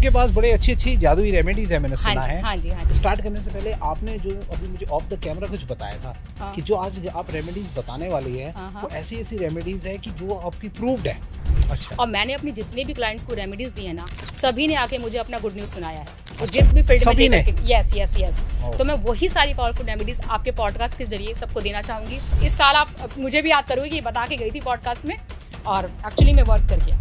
आपके पास बड़े अच्छी अच्छी जादुई रेमेडीज है, मैंने सुना है। हाँ जी। स्टार्ट करने से पहले आपने जो अभी मुझे ऑफ द कैमरा कुछ बताया था हाँ। कि जो आज आप रेमेडीज बताने वाली है वो ऐसी ऐसी रेमेडीज है कि जो आपकी प्रूव्ड है। अच्छा। और मैंने अपनी जितने भी क्लाइंट्स को रेमेडीज दी है ना, सभी ने आके मुझे अपना गुड न्यूज सुनाया है। तो जिस भी फील्ड सभी में ने? यस तो मैं वही सारी पावरफुल रेमेडीज आपके पॉडकास्ट के जरिए सबको देना चाहूंगी। इस साल आप मुझे भी याद करोगे कि ये बता के गई थी पॉडकास्ट में, और एक्चुअली मैं वर्क कर गया।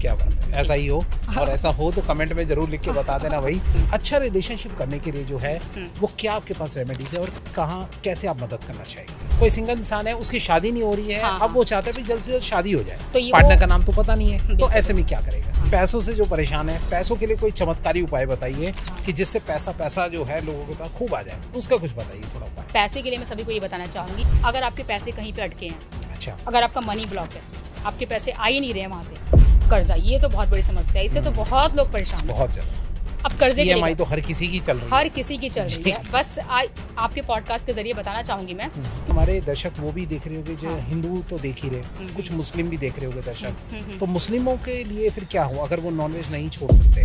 क्या बात है, ऐसा ही हो। और ऐसा हो तो कमेंट में जरूर लिख के बता देना भाई। अच्छा रिलेशनशिप करने के लिए जो है वो क्या आपके पास रेमेडीज है और कहाँ कैसे आप मदद करना चाहिए? कोई सिंगल इंसान है, उसकी शादी नहीं हो रही है, अब वो चाहता है भी जल्द से जल्द शादी हो जाए, तो पार्टनर का नाम तो पता नहीं है, तो ऐसे में क्या करेगा? पैसों से जो परेशान है, पैसों के लिए कोई चमत्कारी उपाय बताइए कि जिससे पैसा जो है लोगों के पास खूब आ जाए, उसका कुछ बताइए थोड़ा उपाय। पैसे के लिए मैं सभी को ये बताना चाहूंगी, अगर आपके पैसे कहीं पे अटके हैं, अच्छा, अगर आपका मनी ब्लॉक है, आपके पैसे आ ही नहीं रहे वहाँ से, कर्जा, ये तो बहुत बड़ी समस्या है। इससे तो बहुत लोग परेशान हैं। बहुत ज्यादा। अब कर्जे के EMI तो हर किसी की चल रही है। हर किसी की चल रही है। बस आपके पॉडकास्ट के जरिए बताना चाहूंगी मैं। हमारे दर्शक वो भी देख रहे होंगे जो हिंदू तो देख ही रहे, कुछ मुस्लिम भी देख रहे होंगे दर्शक। तो मुस्लिमों के लिए फिर क्या हो अगर वो नॉनवेज नहीं छोड़ सकते,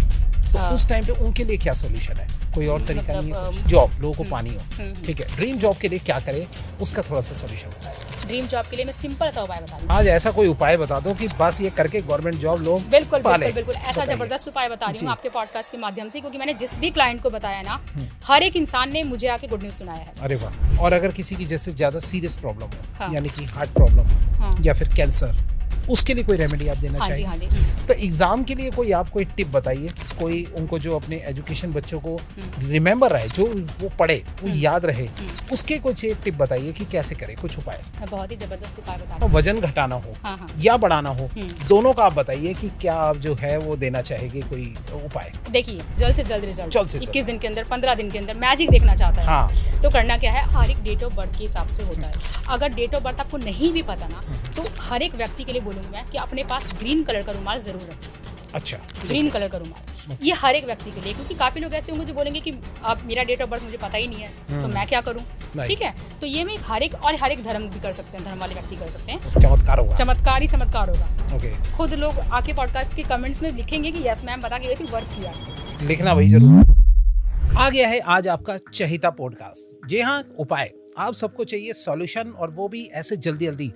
तो उस टाइम पे उनके लिए क्या सॉल्यूशन है? कोई और तरीका नहीं है? जॉब लोगों को पानी हो, ठीक है, ड्रीम जॉब के लिए क्या करे, उसका थोड़ा सा सॉल्यूशन बताएं। ड्रीम जॉब के लिए मैं सिंपल सा उपाय बता दूं। आज ऐसा कोई उपाय बता दो कि बस ये करके गवर्नमेंट जॉब लोग बिल्कुल पाले। ऐसा जबरदस्त उपाय बता रही हूँ आपके पॉडकास्ट के माध्यम से, क्योंकि मैंने जिस भी क्लाइंट को बताया ना, हर एक इंसान ने मुझे आके गुड न्यूज सुनाया है। अरे वाह। और अगर किसी की जैसे ज्यादा सीरियस प्रॉब्लम हो, हाँ। यानी कि हार्ट प्रॉब्लम या फिर कैंसर, उसके लिए कोई रेमेडी आप देना चाहिए? हाँ जी। तो एग्जाम के लिए कोई आप कोई टिप बताइए, कोई उनको जो अपने एजुकेशन बच्चों को रिमेम्बर रहे, जो वो पढ़े वो याद रहे, उसके कुछ एक टिप बताइए कि कैसे करें, कुछ उपाय। मैं बहुत ही जबरदस्त उपाय बता तो रही वजन घटाना हो हाँ। या बढ़ाना हो, दोनों का आप बताइए कि क्या आप जो है वो देना चाहेंगे कोई उपाय। हूँ। देखिए, जल्द से जल्द रिजल्ट, जल्द से जल्द। 21 दिन के अंदर, 15 दिन के अंदर मैजिक देखना चाहता है। हाँ। तो करना क्या है, हर एक डेट ऑफ बर्थ के हिसाब से होता है। अगर डेट ऑफ बर्थ आपको नहीं भी पता ना, तो हर एक व्यक्ति के लिए बोलूँगी मैं कि अपने पास ग्रीन कलर का रुमाल जरूर रखें। अच्छा, ग्रीन कलर का रुमाल, ये हर एक व्यक्ति के लिए, क्योंकि काफी लोग ऐसे होंगे जो बोलेंगे कि आप मेरा डेट ऑफ बर्थ मुझे पता ही नहीं है, तो मैं क्या करूं। ठीक है, तो ये मैं हर एक धर्म भी कर सकते हैं, धर्म वाले व्यक्ति कर सकते हैं। चमत्कार होगा। चमत्कार होगा। ओके। खुद लोग आके पॉडकास्ट के कमेंट्स में लिखेंगे कि यस मैम बता के गई थी, वर्क किया। लिखना भाई जरूर। आ गया है आज आपका चहिता पॉडकास्ट। जी हाँ, उपाय आप सबको चाहिए, सॉल्यूशन, और वो भी ऐसे जल्दी जल्दी।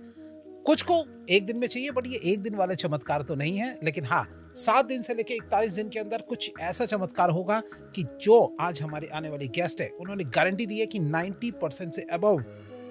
कुछ को एक दिन में चाहिए, बट ये एक दिन वाले चमत्कार तो नहीं है, लेकिन हाँ 7 दिन से लेकर 41 दिन के अंदर कुछ ऐसा चमत्कार होगा कि जो आज हमारे आने वाली गेस्ट है, उन्होंने गारंटी दी है कि 90% से अबव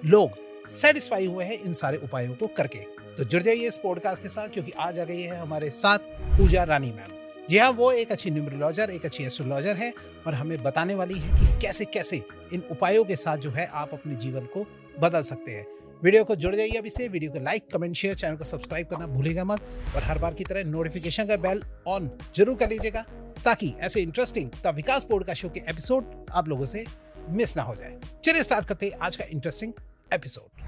लोग सेटिस्फाई हुए हैं इन सारे उपायों को करके। तो जुड़ जाइए इस पॉडकास्ट के साथ, क्योंकि आज आ गई है हमारे साथ पूजा रानी मैम। जी हाँ, वो एक अच्छी न्यूमरोलॉजर, एक अच्छी एस्ट्रोलॉजर है, और हमें बताने वाली है कि कैसे कैसे इन उपायों के साथ जो है आप अपने जीवन को बदल सकते हैं। वीडियो को जुड़ जाइए अभी से, वीडियो को लाइक, कमेंट, शेयर, चैनल को सब्सक्राइब करना भूलिएगा मत, और हर बार की तरह नोटिफिकेशन का बेल ऑन जरूर कर लीजिएगा, ताकि ऐसे interesting the Vikas podcast show के एपिसोड आप लोगों से मिस ना हो जाए। चलिए स्टार्ट करते हैं आज का इंटरेस्टिंग एपिसोड।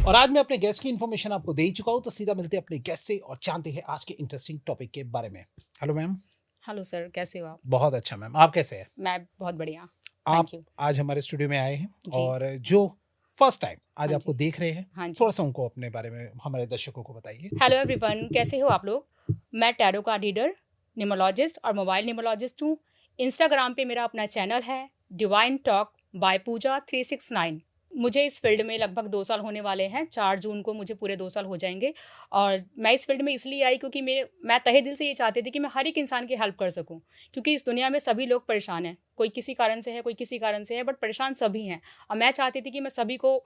और आज मैं अपने गेस्ट की इन्फॉर्मेशन आपको दे ही चुका हूं, तो सीधा मिलते हैं अपने गेस्ट से और जानते हैं आज के इंटरेस्टिंग टॉपिक के बारे में। Hello ma'am. हेलो सर, कैसे हो आप? बहुत अच्छा मैम, आप कैसे हैं? मैं बहुत बढ़िया। आप आज हमारे स्टूडियो में आए हैं, और जो फर्स्ट टाइम आज आपको देख रहे हैं, थोड़ा सा उनको अपने बारे में हमारे दर्शकों को बताइए। हेलो एवरीवन, कैसे हो आप लोग? मैं टैरो कार्ड रीडर, न्यूमरोलॉजिस्ट और मोबाइल न्यूमरोलॉजिस्ट हूँ। इंस्टाग्राम पे मेरा अपना चैनल है डिवाइन टॉक बाय पूजा 369। मुझे इस फील्ड में लगभग 2 साल होने वाले हैं। 4 जून को मुझे पूरे 2 साल हो जाएंगे। और मैं इस फील्ड में इसलिए आई क्योंकि मैं तहे दिल से ये चाहती थी कि मैं हर एक इंसान की हेल्प कर सकूं, क्योंकि इस दुनिया में सभी लोग परेशान हैं। कोई किसी कारण से है, कोई किसी कारण से है, बट परेशान सभी हैं। और मैं चाहती थी कि मैं सभी को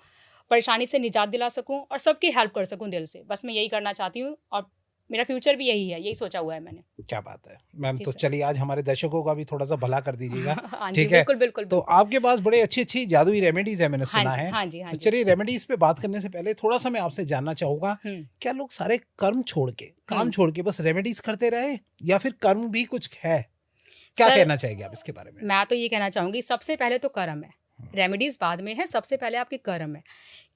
परेशानी से निजात दिला सकूं और सबकी हेल्प कर सकूं दिल से। बस मैं यही करना चाहती हूँ, और मेरा फ्यूचर भी यही है, यही सोचा हुआ है मैंने। क्या बात है मैम। तो चलिए आज हमारे दर्शकों का भी थोड़ा सा भला कर दीजिएगा। ठीक है, बिल्कुल। तो आपके पास बड़े अच्छी अच्छी जादुई रेमेडीज है, मैंने सुना है। हाँ जी। तो चलिए रेमेडीज पे बात करने से पहले थोड़ा सा मैं आपसे जानना चाहूंगा, क्या लोग सारे कर्म छोड़ के, काम छोड़ के बस रेमेडीज करते रहे, या फिर कर्म भी कुछ है? क्या कहना चाहेंगे आप इसके बारे में? मैं तो ये कहना चाहूंगी, सबसे पहले तो कर्म है, रेमेडीज बाद में है। सबसे पहले आपके कर्म है,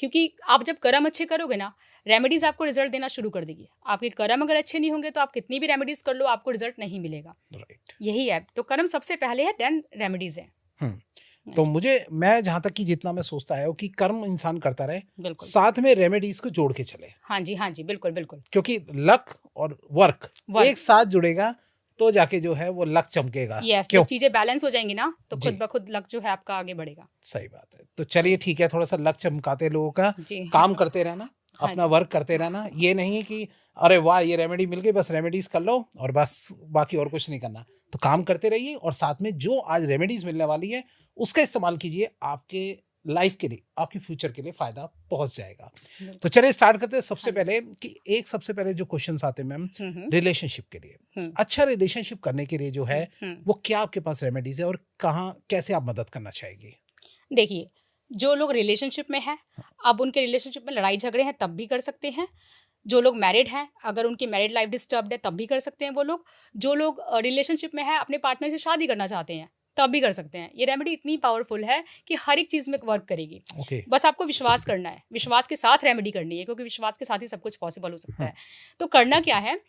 क्योंकि आप जब कर्म अच्छे करोगे ना, रेमेडीज आपको रिजल्ट देना शुरू कर देगी। आपके कर्म अगर अच्छे नहीं होंगे तो आप कितनी भी रेमेडीज कर लो, आपको रिजल्ट नहीं मिलेगा। राइट। यही है, तो कर्म सबसे पहले है, देन रेमेडीज है। तो मैं जहां तक कि जितना मैं सोचता है कि कर्म इंसान करता रहे, बिल्कुल। साथ में रेमेडीज को जोड़ के चले, हाँ जी, बिल्कुल बिल्कुल। क्योंकि लक और वर्क एक साथ जुड़ेगा तो जाके जो है वो लक चमकेगा। यस, क्यों? जब चीजें बैलेंस हो जाएंगी ना तो जी। खुद ब खुद लक जो है आपका आगे बढ़ेगा। सही बात है। तो चलिए ठीक है, थोड़ा सा लक चमकाते लोगों का, जी। काम करते रहना, हाँ अपना जी। वर्क करते रहना। ये नहीं कि अरे वाह ये रेमेडी मिल गई, बस रेमेडीज कर लो और बस बाकी और कुछ नहीं करना। तो काम करते रहिए और साथ में जो आज रेमेडीज मिलने वाली है उसका इस्तेमाल कीजिए, आपके लाइफ के लिए, आपके फ्यूचर के लिए फायदा पहुंच जाएगा। तो चलिए स्टार्ट करते हैं। सबसे पहले कि सबसे पहले जो क्वेश्चंस आते हैं मैम रिलेशनशिप के लिए, अच्छा रिलेशनशिप करने के लिए जो है वो क्या आपके पास रेमेडीज है और कहाँ कैसे आप मदद करना चाहेंगे? देखिए, जो लोग रिलेशनशिप में हैं, अब उनके रिलेशनशिप में लड़ाई झगड़े हैं तब भी कर सकते हैं। जो लोग मैरिड हैं, अगर उनकी मैरिड लाइफ डिस्टर्ब्ड है तब भी कर सकते हैं वो लोग। जो लोग रिलेशनशिप में हैं, अपने पार्टनर से शादी करना चाहते हैं तब भी कर सकते हैं। ये रेमेडी इतनी पावरफुल है कि हर एक चीज़ में वर्क करेगी। बस आपको विश्वास करना है, विश्वास के साथ रेमेडी करनी है, क्योंकि विश्वास के साथ ही सब कुछ पॉसिबल हो सकता है। तो करना क्या है,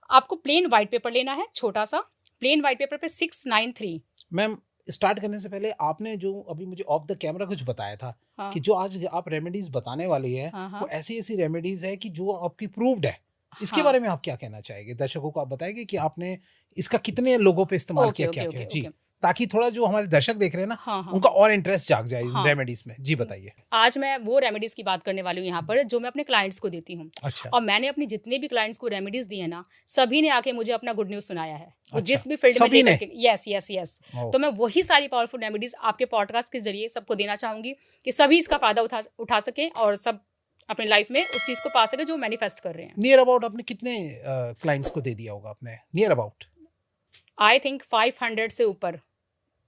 आपको प्लेन वाइट पेपर लेना है, छोटा सा प्लेन वाइट पेपर पे 693। मैम स्टार्ट करने से पहले आपने जो अभी मुझे ऑफ द कैमरा कुछ बताया था, हाँ। कि जो आज आप रेमेडीज बताने वाली है, वो ऐसी ऐसी रेमेडीज है कि जो आपकी प्रूव्ड है। इसके बारे में आप क्या कहना चाहेंगे? दर्शकों को आप बताएंगे कि आपने इसका कितने लोगों पे इस्तेमाल किया, क्या क्या? जी, ताकि थोड़ा जो हमारे दर्शक देख रहे हैं ना, उनका और इंटरेस्ट जाग जाए रेमेडीज में। जी बताइए। आज मैं वो रेमेडीज की बात करने वाली हूँ यहाँ पर जो मैं अपने क्लाइंट्स को देती हूँ। अच्छा। और मैंने अपने जितने भी क्लाइंट्स को रेमेडीज दी है ना, सभी ने आके मुझे अपना गुड न्यूज सुनाया है। वो जिस भी फील्ड में लेकर के, यस। तो मैं वही सारी पावरफुल रेमेडीज आपके पॉडकास्ट के जरिए सबको देना चाहूंगी कि सभी इसका फायदा उठा सकें और सब अपनी लाइफ में उस चीज को पा सके जो मैनिफेस्ट कर रहे हैं। नियर अबाउट आपने कितने क्लाइंट्स को दे दिया होगा आपने? नियर अबाउट आई थिंक 500 से ऊपर।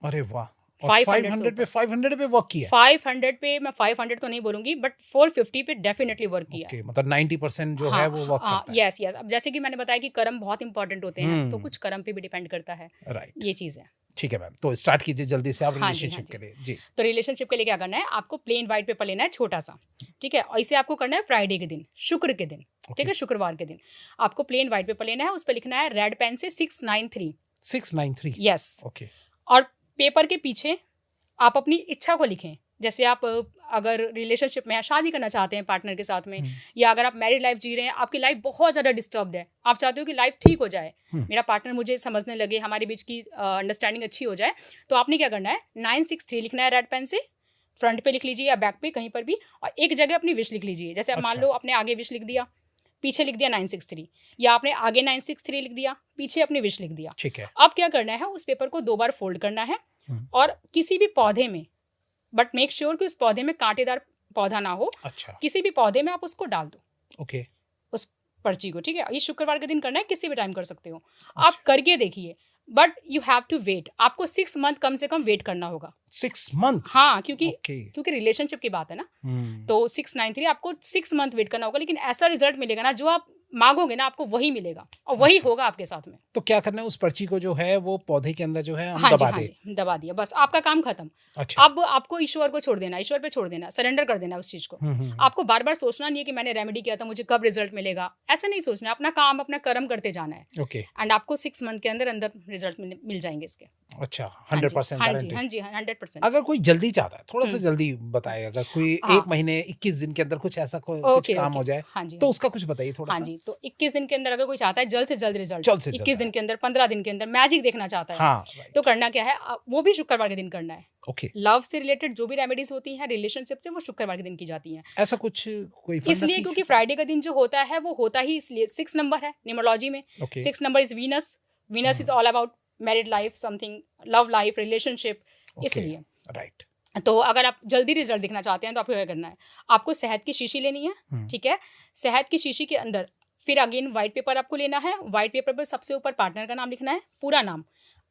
अरे वाह। 500 पे वर्क किया? 500 पे मैं 500 तो नहीं बोलूंगी, बट 450 पे डेफिनेटली वर्क किया। Okay, मतलब 90% जो है वो वर्क करता है। यस। अब जैसे कि मैंने बताया कि कर्म बहुत इंपॉर्टेंट होते हैं, तो कुछ कर्म पे भी डिपेंड करता है। राइट, ये चीज है। ठीक है मैम, तो स्टार्ट कीजिए जल्दी से आप रिलेशनशिप के लिए। जी। तो रिलेशनशिप के लिए क्या करना है, आपको प्लेन व्हाइट पेपर लेना है छोटा सा, ठीक है। और इसे आपको करना है फ्राइडे के दिन, शुक्र के दिन, ठीक है, शुक्रवार के दिन आपको प्लेन व्हाइट पेपर लेना है। उस पर लिखना है रेड पेन से 693। यस। ओके। और पेपर के पीछे आप अपनी इच्छा को लिखें। जैसे आप अगर रिलेशनशिप में शादी करना चाहते हैं पार्टनर के साथ में, या अगर आप मैरिड लाइफ जी रहे हैं, आपकी लाइफ बहुत ज़्यादा डिस्टर्ब्ड है, आप चाहते हो कि लाइफ ठीक हो जाए, मेरा पार्टनर मुझे समझने लगे, हमारे बीच की अंडरस्टैंडिंग अच्छी हो जाए, तो आपने क्या करना है, 963 लिखना है रेड पेन से। फ्रंट पे लिख लीजिए या बैक पे कहीं पर भी, और एक जगह अपनी विश लिख लीजिए। जैसे मान लो आपने आगे विश लिख दिया, पीछे लिख दिया 963, या आपने आगे 963 लिख दिया, पीछे अपनी विश लिख दिया। ठीक है। अब क्या करना है, उस पेपर को 2 बार फोल्ड करना है और किसी भी पौधे में, बट मेक श्योर कि उस पौधे में कांटेदार पौधा ना हो। अच्छा। किसी भी पौधे में आप उसको डाल दो। ओके। उस पर्ची को, ठीक है। ये शुक्रवार के दिन करना है, किसी भी टाइम कर सकते हो। आप करके देखिए, but you have to wait. आपको 6 मंथ कम से कम वेट करना होगा। 6 मंथ? हाँ, क्योंकि रिलेशनशिप की बात है ना। तो 693 आपको 6 मंथ वेट करना होगा, लेकिन ऐसा रिजल्ट मिलेगा ना, जो आप मांगोगे ना आपको वही मिलेगा और वही होगा आपके साथ में। तो क्या करना है, उस पर्ची को जो है वो पौधे के अंदर जो है हम दबा दें? दबा दिया, बस आपका काम खत्म। अच्छा। अब आपको ईश्वर को छोड़ देना, ईश्वर पे छोड़ देना, सरेंडर कर देना उस चीज को। आपको बार बार सोचना नहीं है कि मैंने रेमेडी किया था, मुझे कब रिजल्ट मिलेगा, ऐसा नहीं सोचना है। अपना काम, अपना कर्म करते जाना है। ओके। एंड आपको 6 मंथ के अंदर अंदर रिजल्ट मिल जाएंगे इसके। अच्छा, 100%? हाँ जी, 100%। अगर कोई जल्दी चाहता है, थोड़ा सा जल्दी बताए, अगर कोई 1 महीने 21 दिन के अंदर कुछ ऐसा कुछ काम हो जाए, तो उसका कुछ बताइए थोड़ा सा। हाँ जी, तो 21 दिन के अंदर अगर कोई चाहता है जल्द से जल्द रिजल्ट, 21 दिन के अंदर, 15 दिन के अंदर मैजिक देखना चाहता है, हाँ, तो करना क्या है, वो भी शुक्रवार के दिन करना है। ओके। लव से रिलेटेड जो भी रेमेडीज होती हैं रिलेशनशिप से, वो शुक्रवार के दिन की जाती हैं। ऐसा कुछ कोई इसलिए क्योंकि फ्राइडे का दिन जो होता है वो होता ही इसलिए 6 नंबर है न्यूमरोलॉजी में। 6 number is Venus. Venus is all about married life, something love life, relationship, इसलिए। राइट। तो अगर आप जल्दी रिजल्ट दिखना चाहते हैं तो आपको क्या करना है, आपको शहद की शीशी लेनी है, ठीक है। शहद की शीशी के अंदर फिर अगेन व्हाइट पेपर आपको लेना है। व्हाइट पेपर पर सबसे ऊपर पार्टनर का नाम लिखना है, पूरा नाम,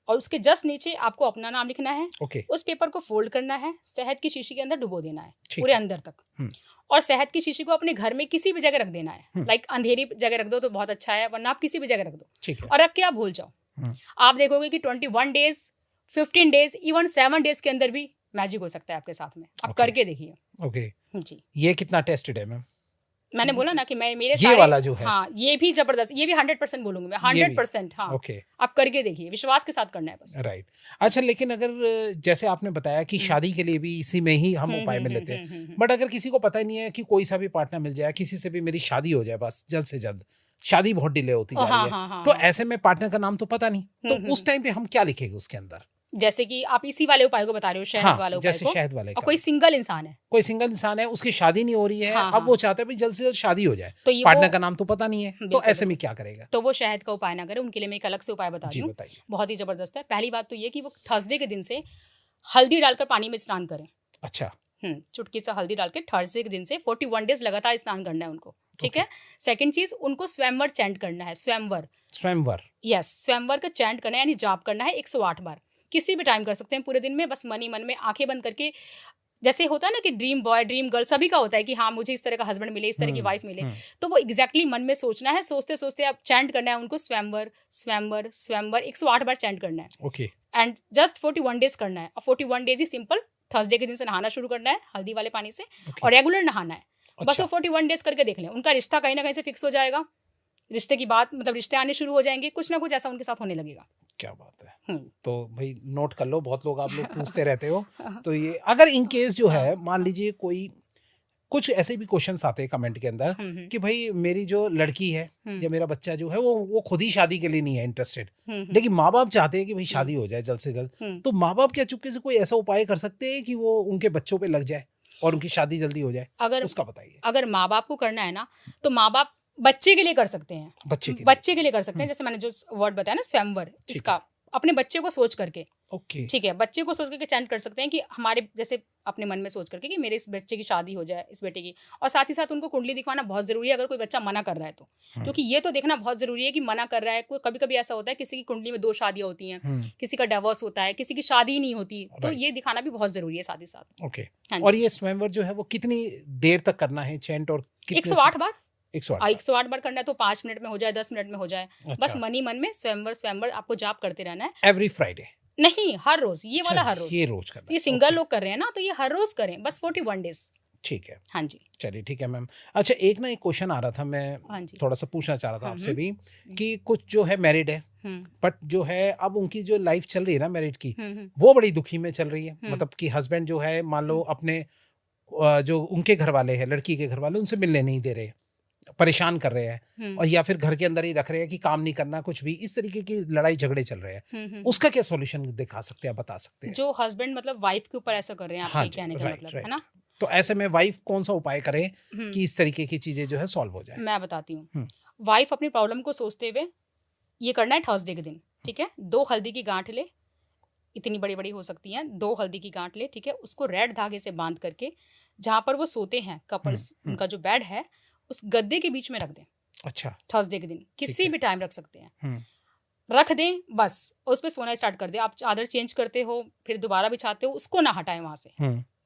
और उसके जस्ट नीचे आपको अपना नाम लिखना है। उस पेपर को फोल्ड करना है, शहद की शीशी के अंदर डुबो देना है पूरे अंदर तक, और शहद की शीशी को अपने घर में किसी भी जगह रख देना है। लाइक अंधेरी जगह रख दो तो बहुत अच्छा है, वरना आप किसी भी जगह रख दो, और रख के आप भूल जाओ। आप देखोगे कि 21 डेज, 15 डेज, इवन 7 डेज के अंदर भी मैजिक हो सकता है आपके साथ में। आप करके देखिए। ओके जी। ये कितना टेस्टेड है मैम? मैंने बोला ना कि मैं मेरे ये सारे वाला जो है, हाँ ये भी जबरदस्त, ये भी 100% बोलूंगी मैं, ये भी? 100%। हाँ ओके, आप करके देखिए, विश्वास के साथ करना है बस। राइट। अच्छा, लेकिन अगर जैसे आपने बताया कि शादी के लिए भी इसी में ही हम उपाय में लेते हैं, बट अगर किसी को पता ही नहीं है कि कोई सा भी पार्टनर मिल जाए, किसी से भी मेरी शादी हो जाए बस जल्द से जल्द, शादी बहुत डिले होती जा हाँ रही हाँ है, हाँ तो हाँ। ऐसे में पार्टनर का नाम तो पता नहीं, तो उस टाइम पे हम क्या लिखेंगे उसके अंदर? जैसे कि आप इसी वाले उपाय को बता रहे हो, शहद हाँ, वाले उपाय जैसे को, शहद वाले और का, कोई सिंगल इंसान है, कोई सिंगल इंसान है, उसकी शादी नहीं हो रही है, हाँ अब हाँ, वो चाहता है भाई जल्द से जल्द शादी हो जाए, तो ये पार्टनर वो का नाम तो पता नहीं है, तो बिल्कुल ऐसे में बिल्कुल, क्या करेगा? तो वो शहद का उपाय ना करें, उनके लिए मैं एक अलग से उपाय बता जी रही हूँ, बताइए। बहुत ही जबरदस्त है। पहली बात तो ये कि वो थर्सडे के दिन से हल्दी डालकर पानी में स्नान करें। अच्छा, चुटकी से हल्दी डाल के थर्सडे के दिन से 41 डेज लगातार स्नान करना है उनको, ठीक ओके। है। सेकंड चीज, उनको स्वयंवर चैंट करना है, स्वयंवर, स्वयंवर, यस, स्वयंवर का चैंट करना है, यानी जाप करना है 108 बार। किसी भी टाइम कर सकते हैं पूरे दिन में, बस मन ही मन में आंखें बंद करके, जैसे होता है ना कि ड्रीम बॉय ड्रीम गर्ल सभी का होता है कि हाँ मुझे इस तरह का हस्बैंड मिले, इस तरह की वाइफ मिले, तो वो एग्जैक्टली मन में सोचना है, सोचते सोचते आप चैंट करना है उनको, स्वयंवर स्वयंवर स्वयंवर 108 बार चैंट करना है, ओके, एंड जस्ट 41 डेज करना है। और 41 डेज ही सिंपल, थर्सडे के दिन से नहाना शुरू करना है हल्दी वाले पानी से, और रेगुलर नहाना है, बस अच्छा, वो 41 डेज करके देख लें, उनका रिश्ता कहीं ना कहीं से फिक्स हो जाएगा, रिश्ते की बात मतलब रिश्ते आने शुरू हो जाएंगे, कुछ ना कुछ ऐसा उनके साथ होने लगेगा। क्या बात है। हम्म। तो भाई नोट कर लो, बहुत लोग आप लोग पूछते रहते हो, तो ये अगर इन केस जो है मान लीजिए कोई, कुछ ऐसे भी क्वेश्चंस आते हैं कमेंट के अंदर कि भाई मेरी जो लड़की है या मेरा बच्चा जो है वो खुद ही शादी के लिए नहीं है इंटरेस्टेड, लेकिन माँ बाप चाहते हैं कि भाई शादी हो जाए जल्द से जल्द, तो माँ बाप क्या चुपके से कोई ऐसा उपाय कर सकते हैं कि वो उनके बच्चों पे लग जाए और उनकी शादी जल्दी हो जाए? अगर उसका बताइए। अगर माँ बाप को करना है ना, तो माँ बाप बच्चे के लिए कर सकते हैं, बच्चे के लिए कर सकते हैं, जैसे मैंने जो वर्ड बताया ना स्वयंवर, इसका अपने बच्चे को सोच करके, ओके, ठीक है, बच्चे को सोच करके चैंट कर सकते हैं कि हमारे, जैसे अपने मन में सोच करके कि मेरे इस बच्चे की शादी हो जाए, इस बेटे की, और साथ ही साथ उनको कुंडली दिखवाना बहुत जरूरी है अगर कोई बच्चा मना कर रहा है तो, क्योंकि ये तो देखना बहुत जरूरी है कि मना कर रहा है कोई। कभी कभी ऐसा होता है किसी की कुंडली में 2 शादियां होती हैं, किसी का डिवोर्स होता है, किसी की शादी ही नहीं होती, तो ये दिखाना भी बहुत जरूरी है साथ ही साथ। ओके, हाँ और जी, ये स्वयंवर जो है वो कितनी देर तक करना है चैंट, और कितने 108 बार, 108 108 बार करना है, तो 5 मिनट में हो जाए, 10 मिनट में हो जाए, बस अच्छा, मन ही मन में स्वयंवर स्वयंवर आपको जाप करते रहना है। Every Friday? नहीं, हर रोज, ये वाला हर रोज, ये रोज करना ये है, सिंगल ओके, लोग कर रहे हैं ना, तो ये हर रोज करें, बस 41 डेज। ठीक है, हाँ जी, चलिए ठीक है मैम। अच्छा, एक ना एक क्वेश्चन आ रहा था, मैं हाँ जी, थोड़ा सा पूछना चाह रहा था आपसे भी, कि कुछ जो है मैरिड है, बट जो है अब उनकी जो लाइफ चल रही है ना मैरिड की, वो बड़ी दुखी में चल रही है, मतलब कि हस्बैंड जो है मान लो अपने जो उनके घर वाले हैं, लड़की के घर वाले, उनसे मिलने नहीं दे रहे, परेशान कर रहे हैं, और या फिर घर के अंदर ही रख रहे हैं कि काम नहीं करना कुछ भी, इस तरीके की लड़ाई झगड़े चल रहे हैं, उसका क्या सॉल्यूशन दिखा सकते हैं, बता सकते हैं? जो हस्बैंड मतलब वाइफ के ऊपर ऐसा कर रहे हैं, हाँ आपके जी, कहने का राइट मतलब है ना, राइट। तो ऐसे में वाइफ कौन सा उपाय करे कि इस तरीके की चीजें जो है सॉल्व हो जाए? मैं बताती हूँ। वाइफ अपनी प्रॉब्लम को सोचते हुए ये करना है थर्सडे के दिन, ठीक है, 2 हल्दी की गांठ ले, इतनी बड़ी बड़ी हो सकती हैं, 2 हल्दी की गांठ ले, ठीक है, उसको रेड धागे से बांध करके जहाँ पर वो सोते हैं, कपल्स उनका जो बेड है, उस गद्दे के बीच में रख दें। अच्छा, थर्सडे के दिन किसी भी टाइम रख सकते हैं, रख दें बस, उस पर सोना स्टार्ट कर दें। आप चादर चेंज करते हो, फिर दोबारा बिछाते हो, उसको ना हटाएं वहां से,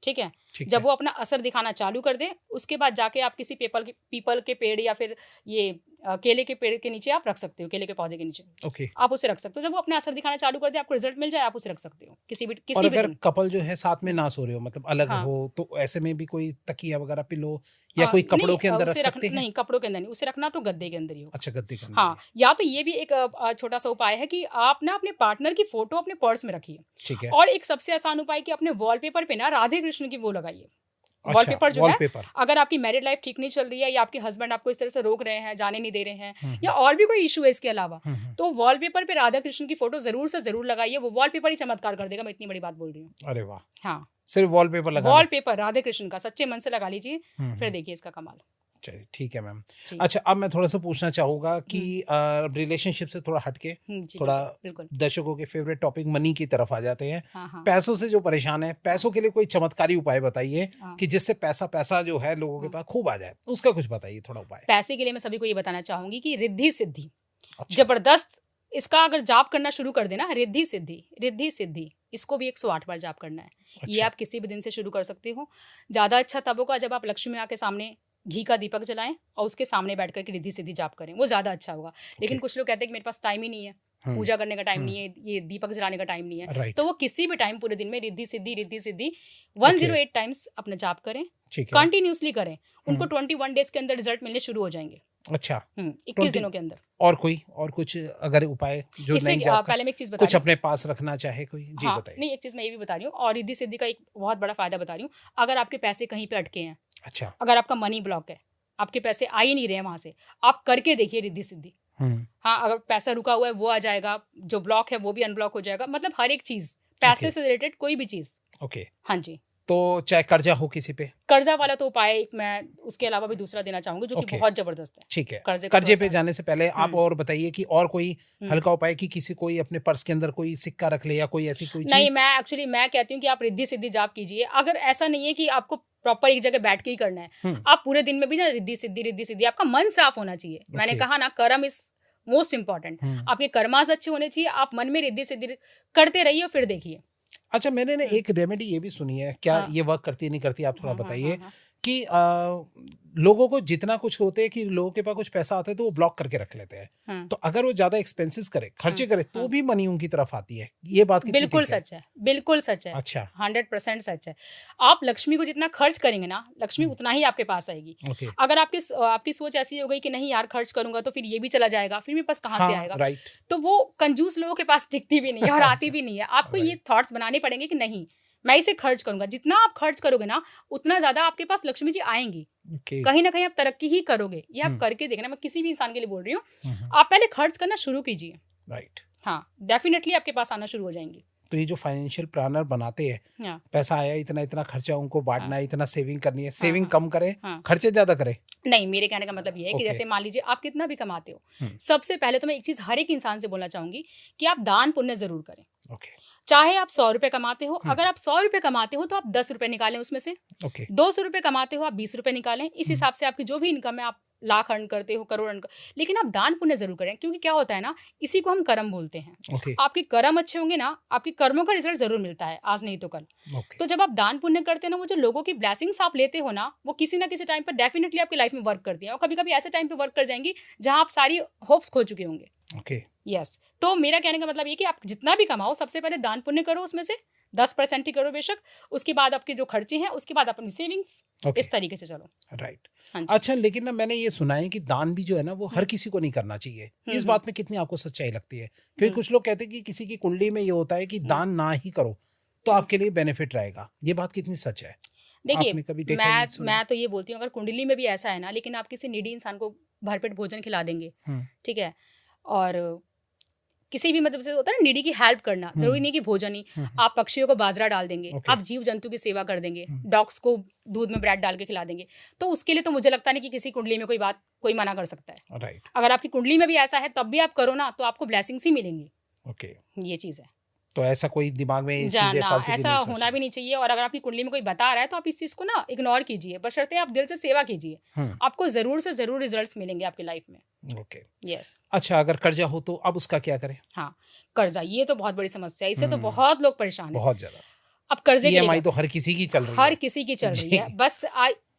ठीक है। जब वो अपना असर दिखाना चालू कर दे, उसके बाद जाके आप किसी पीपल के पेड़ या फिर ये केले के पेड़ के नीचे आप रख सकते हो, केले के पौधे के नीचे, ओके, आप उसे रख सकते हो। जब वो अपना असर दिखाना चालू कर दे, आपको रिजल्ट मिल जाए, आप उसे रख सकते हो किसी भी और अगर दिन। कपल जो है साथ में ना सो रहे हो, मतलब अलग हाँ, हो, तो ऐसे में भी कोई तकिया वगैरह पिलो या कोई कपड़ों नहीं, के अंदर रख उसे सकते हैं? नहीं, कपड़ों के अंदर नहीं, उसे रखना तो गद्दे के अंदर ही हो। अच्छा, गद्दे के अंदर हाँ, या तो ये भी एक छोटा सा उपाय है कि आप ना अपने पार्टनर की फोटो अपने पर्स में रखिए, ठीक है। और एक सबसे आसान उपाय कि अपने वॉलपेपर पे ना राधे कृष्ण की वो लगाइए। अच्छा, वॉलपेपर जो है, वॉलपेपर। अगर आपकी मैरिड लाइफ ठीक नहीं चल रही है, या आपके हस्बैंड आपको इस तरह से रोक रहे हैं, जाने नहीं दे रहे हैं, या और भी कोई इशू है इसके अलावा, तो वॉलपेपर पे राधा कृष्ण की फोटो जरूर से जरूर लगाइए। वो वॉलपेपर ही चमत्कार कर देगा, मैं इतनी बड़ी बात बोल रही हूँ। अरे वाह, हाँ, सिर्फ वॉलपेपर लगा, वॉलपेपर राधे कृष्ण का सच्चे मन से लगा लीजिए, फिर देखिए इसका कमाल। चलिए ठीक है मैम। अच्छा, अब मैं थोड़ा सा पूछना चाहूँगा कि रिलेशनशिप से थोड़ा हटके थोड़ा बिल्कुल दर्शकों के फेवरेट टॉपिक मनी की तरफ आ जाते हैं। हाँ। पैसों से जो परेशान है, पैसों के लिए कोई चमत्कारी उपाय बताइए कि जिससे पैसा जो है लोगों के पास खूब आ जाए, उसका कुछ बताइए थोड़ा उपाय। पैसे के लिए मैं सभी को ये बताना चाहूंगी कि रिद्धि सिद्धि जबरदस्त, इसका अगर जाप करना शुरू कर देना, रिद्धि सिद्धि, इसको भी 108 बार जाप करना है। ये आप किसी भी दिन से शुरू कर सकते हो। ज़्यादा अच्छा तब होगा जब आप लक्ष्मी माँ के सामने घी का दीपक जलाएं और उसके सामने बैठ करके रिद्धि सिद्धि जाप करें, वो ज़्यादा अच्छा होगा। लेकिन कुछ लोग कहते हैं कि मेरे पास टाइम ही नहीं है, पूजा करने का टाइम नहीं है, ये दीपक जलाने का टाइम नहीं है, तो वो किसी भी टाइम पूरे दिन में रिद्धि सिद्धि 108 टाइम्स अपना जाप करें, ठीक है। कंटिन्यूसली करें, उनको 21 डेज के अंदर रिजल्ट मिलने शुरू हो जाएंगे। अच्छा, 21 दिनों के अंदर। और कुछ अगर उपाय जो इससे नहीं जा पहले मैं एक चीज बता कुछ रही हूँ। अपने पास रखना चाहे कोई, जी हाँ, बताइए। नहीं, एक चीज मैं ये भी बता रही हूँ, और रिद्धि सिद्धि का एक बहुत बड़ा फायदा बता रही हूँ। अगर आपके पैसे कहीं पे अटके हैं, अच्छा। अगर आपका मनी ब्लॉक है, आपके पैसे आ ही नहीं रहे हैं वहां से, आप करके देखिए रिद्धि सिद्धि। हाँ, अगर पैसा रुका हुआ है वो आ जाएगा, जो ब्लॉक है वो भी अनब्लॉक हो जाएगा, मतलब हर एक चीज पैसे से रिलेटेड कोई भी चीज। ओके। हाँ जी। तो चाहे कर्जा हो किसी पे, कर्जा वाला तो उपाय एक मैं उसके अलावा भी दूसरा देना चाहूंगी जो कि Okay. बहुत जबरदस्त है। ठीक है। कर्जे का कर्जे तो पे आसान जाने से पहले आप और बताइए कि और कोई हल्का उपाय, कि किसी कोई अपने पर्स के अंदर कोई सिक्का रख ले या कोई ऐसी कोई नहीं, चीज। मैं कहती हूँ कि आप रिद्धि सिद्धि जाप कीजिए। अगर ऐसा नहीं है कि आपको प्रॉपर एक जगह बैठ के ही करना है, आप पूरे दिन में भी ना रिद्धि सिद्धि, आपका मन साफ होना चाहिए। मैंने कहा ना, कर्म इज मोस्ट इंपॉर्टेंट। आपके कर्मास अच्छे होने चाहिए, आप मन में रिद्धि सिद्धि करते रहिए और फिर देखिए। अच्छा, मैंने ना एक रेमेडी ये भी सुनी है, क्या ये वर्क करती है नहीं करती, आप थोड़ा बताइए। कि लोगों को जितना कुछ होते हैं कि लोगों के पास कुछ पैसा आता है तो वो ब्लॉक करके रख लेते हैं, तो अगर वो ज्यादा एक्सपेंसेस करे, खर्चे करे, तो भी मनी उनकी तरफ आती है। ये बात कितनी बिल्कुल ठीक है? सच है, बिल्कुल सच है। अच्छा। 100% सच है। आप लक्ष्मी को जितना खर्च करेंगे ना, लक्ष्मी उतना ही आपके पास आएगी। ओके। अगर आपकी सोच ऐसी हो गई कि नहीं यार, खर्च करूंगा तो फिर ये भी चला जाएगा, फिर मेरे पास कहाँ से आएगा, राइट। तो वो कंजूस लोगों के पास टिकती भी नहीं है और आती भी नहीं है। आपको ये थॉट्स बनाने पड़ेंगे कि नहीं, मैं इसे खर्च करूंगा। जितना आप खर्च करोगे ना, उतना ज्यादा आपके पास लक्ष्मी जी आएंगी। कहीं ना कहीं आप तरक्की ही करोगे। ये आप करके देखना, मैं किसी भी इंसान के लिए बोल रही हूँ। आप पहले खर्च करना शुरू कीजिए। राइट। हाँ, डेफिनेटली आपके पास आना शुरू हो जाएंगी। तो ये जो फाइनेंशियल प्लानर बनाते हैं, पैसा आया, इतना इतना खर्चा उनको बांटना है, इतना सेविंग करनी है, सेविंग कम करे, खर्चे ज्यादा करे। नहीं, मेरे कहने का मतलब ये है कि जैसे मान लीजिए आप कितना भी कमाते हो, सबसे पहले तो मैं एक चीज हर एक इंसान से बोलना चाहूंगी कि आप दान पुण्य जरूर करें। चाहे आप 100 रुपए कमाते हो, अगर आप 100 रुपए कमाते हो तो आप 10 रुपए निकालें उसमें से। 200 रुपए कमाते हो, आप 20 रुपए निकालें। इस हिसाब से आपकी जो भी इनकम है, आप लाख अर्न करते हो, करोड़ अर्न लेकिन आप दान पुण्य जरूर करें। क्योंकि क्या होता है ना, इसी को हम कर्म बोलते हैं। आपके कर्म अच्छे होंगे ना, आपके कर्मों का रिजल्ट जरूर मिलता है, आज नहीं तो कल। तो जब आप दान पुण्य करते हैं ना, वो जो लोगों की ब्लेसिंग्स आप लेते हो ना, वो किसी ना किसी टाइम पर डेफिनेटली आपकी लाइफ में वर्क करती है। और कभी कभी ऐसे टाइम पे वर्क कर जाएंगी जहां आप सारी होप्स खो चुके होंगे। यस। तो मेरा कहने का मतलब ये कि आप जितना भी कमाओ, सबसे पहले दान पुण्य करो, उसमें से 10% ही करो बेशक। उसके बाद आपके जो खर्चे हैं, उसके बाद अपनी सेविंग्स। इस तरीके से चलो। राइट। अच्छा, लेकिन ना मैंने ये सुना है कि दान भी जो है ना, वो हर किसी को नहीं करना चाहिए। इस बात में कितनी आपको सच्चाई लगती है? क्योंकि कुछ लोग कहते हैं कि किसी की कुंडली में ये होता है कि दान ना ही करो तो आपके लिए बेनिफिट रहेगा। ये बात कितनी सच है? देखिए, मैं तो ये बोलती हूँ, अगर कुंडली में भी ऐसा है ना, लेकिन आप किसी नीडी इंसान को भरपेट भोजन खिला देंगे, ठीक है, और किसी भी मतलब से होता है ना, नीडी की हेल्प करना, जरूरी नहीं कि भोजन ही। आप पक्षियों को बाजरा डाल देंगे, आप जीव जंतु की सेवा कर देंगे, डॉग्स को दूध में ब्रेड डाल के खिला देंगे, तो उसके लिए तो मुझे लगता नहीं कि किसी कुंडली में कोई मना कर सकता है। राइट। अगर आपकी कुंडली में भी ऐसा है तब भी आप करो ना, तो आपको ब्लेसिंग्स ही मिलेंगी। ये चीज है। तो ऐसा कोई दिमाग में ऐसा होना भी नहीं चाहिए। और अगर आपकी कुंडली में कोई बता रहा है तो आप इस चीज को ना इग्नोर कीजिए, बशर्ते आप दिल से सेवा कीजिए। आपको जरूर से जरूर रिजल्ट्स मिलेंगे आपकी लाइफ में। यस। अच्छा, अगर कर्जा हो तो अब उसका क्या करें? हाँ, कर्जा ये तो बहुत बड़ी समस्या है। इससे तो बहुत लोग परेशान हैं, बहुत ज्यादा। अब कर्जे EMI तो हर किसी की चल रही है। हर किसी की चल रही है। बस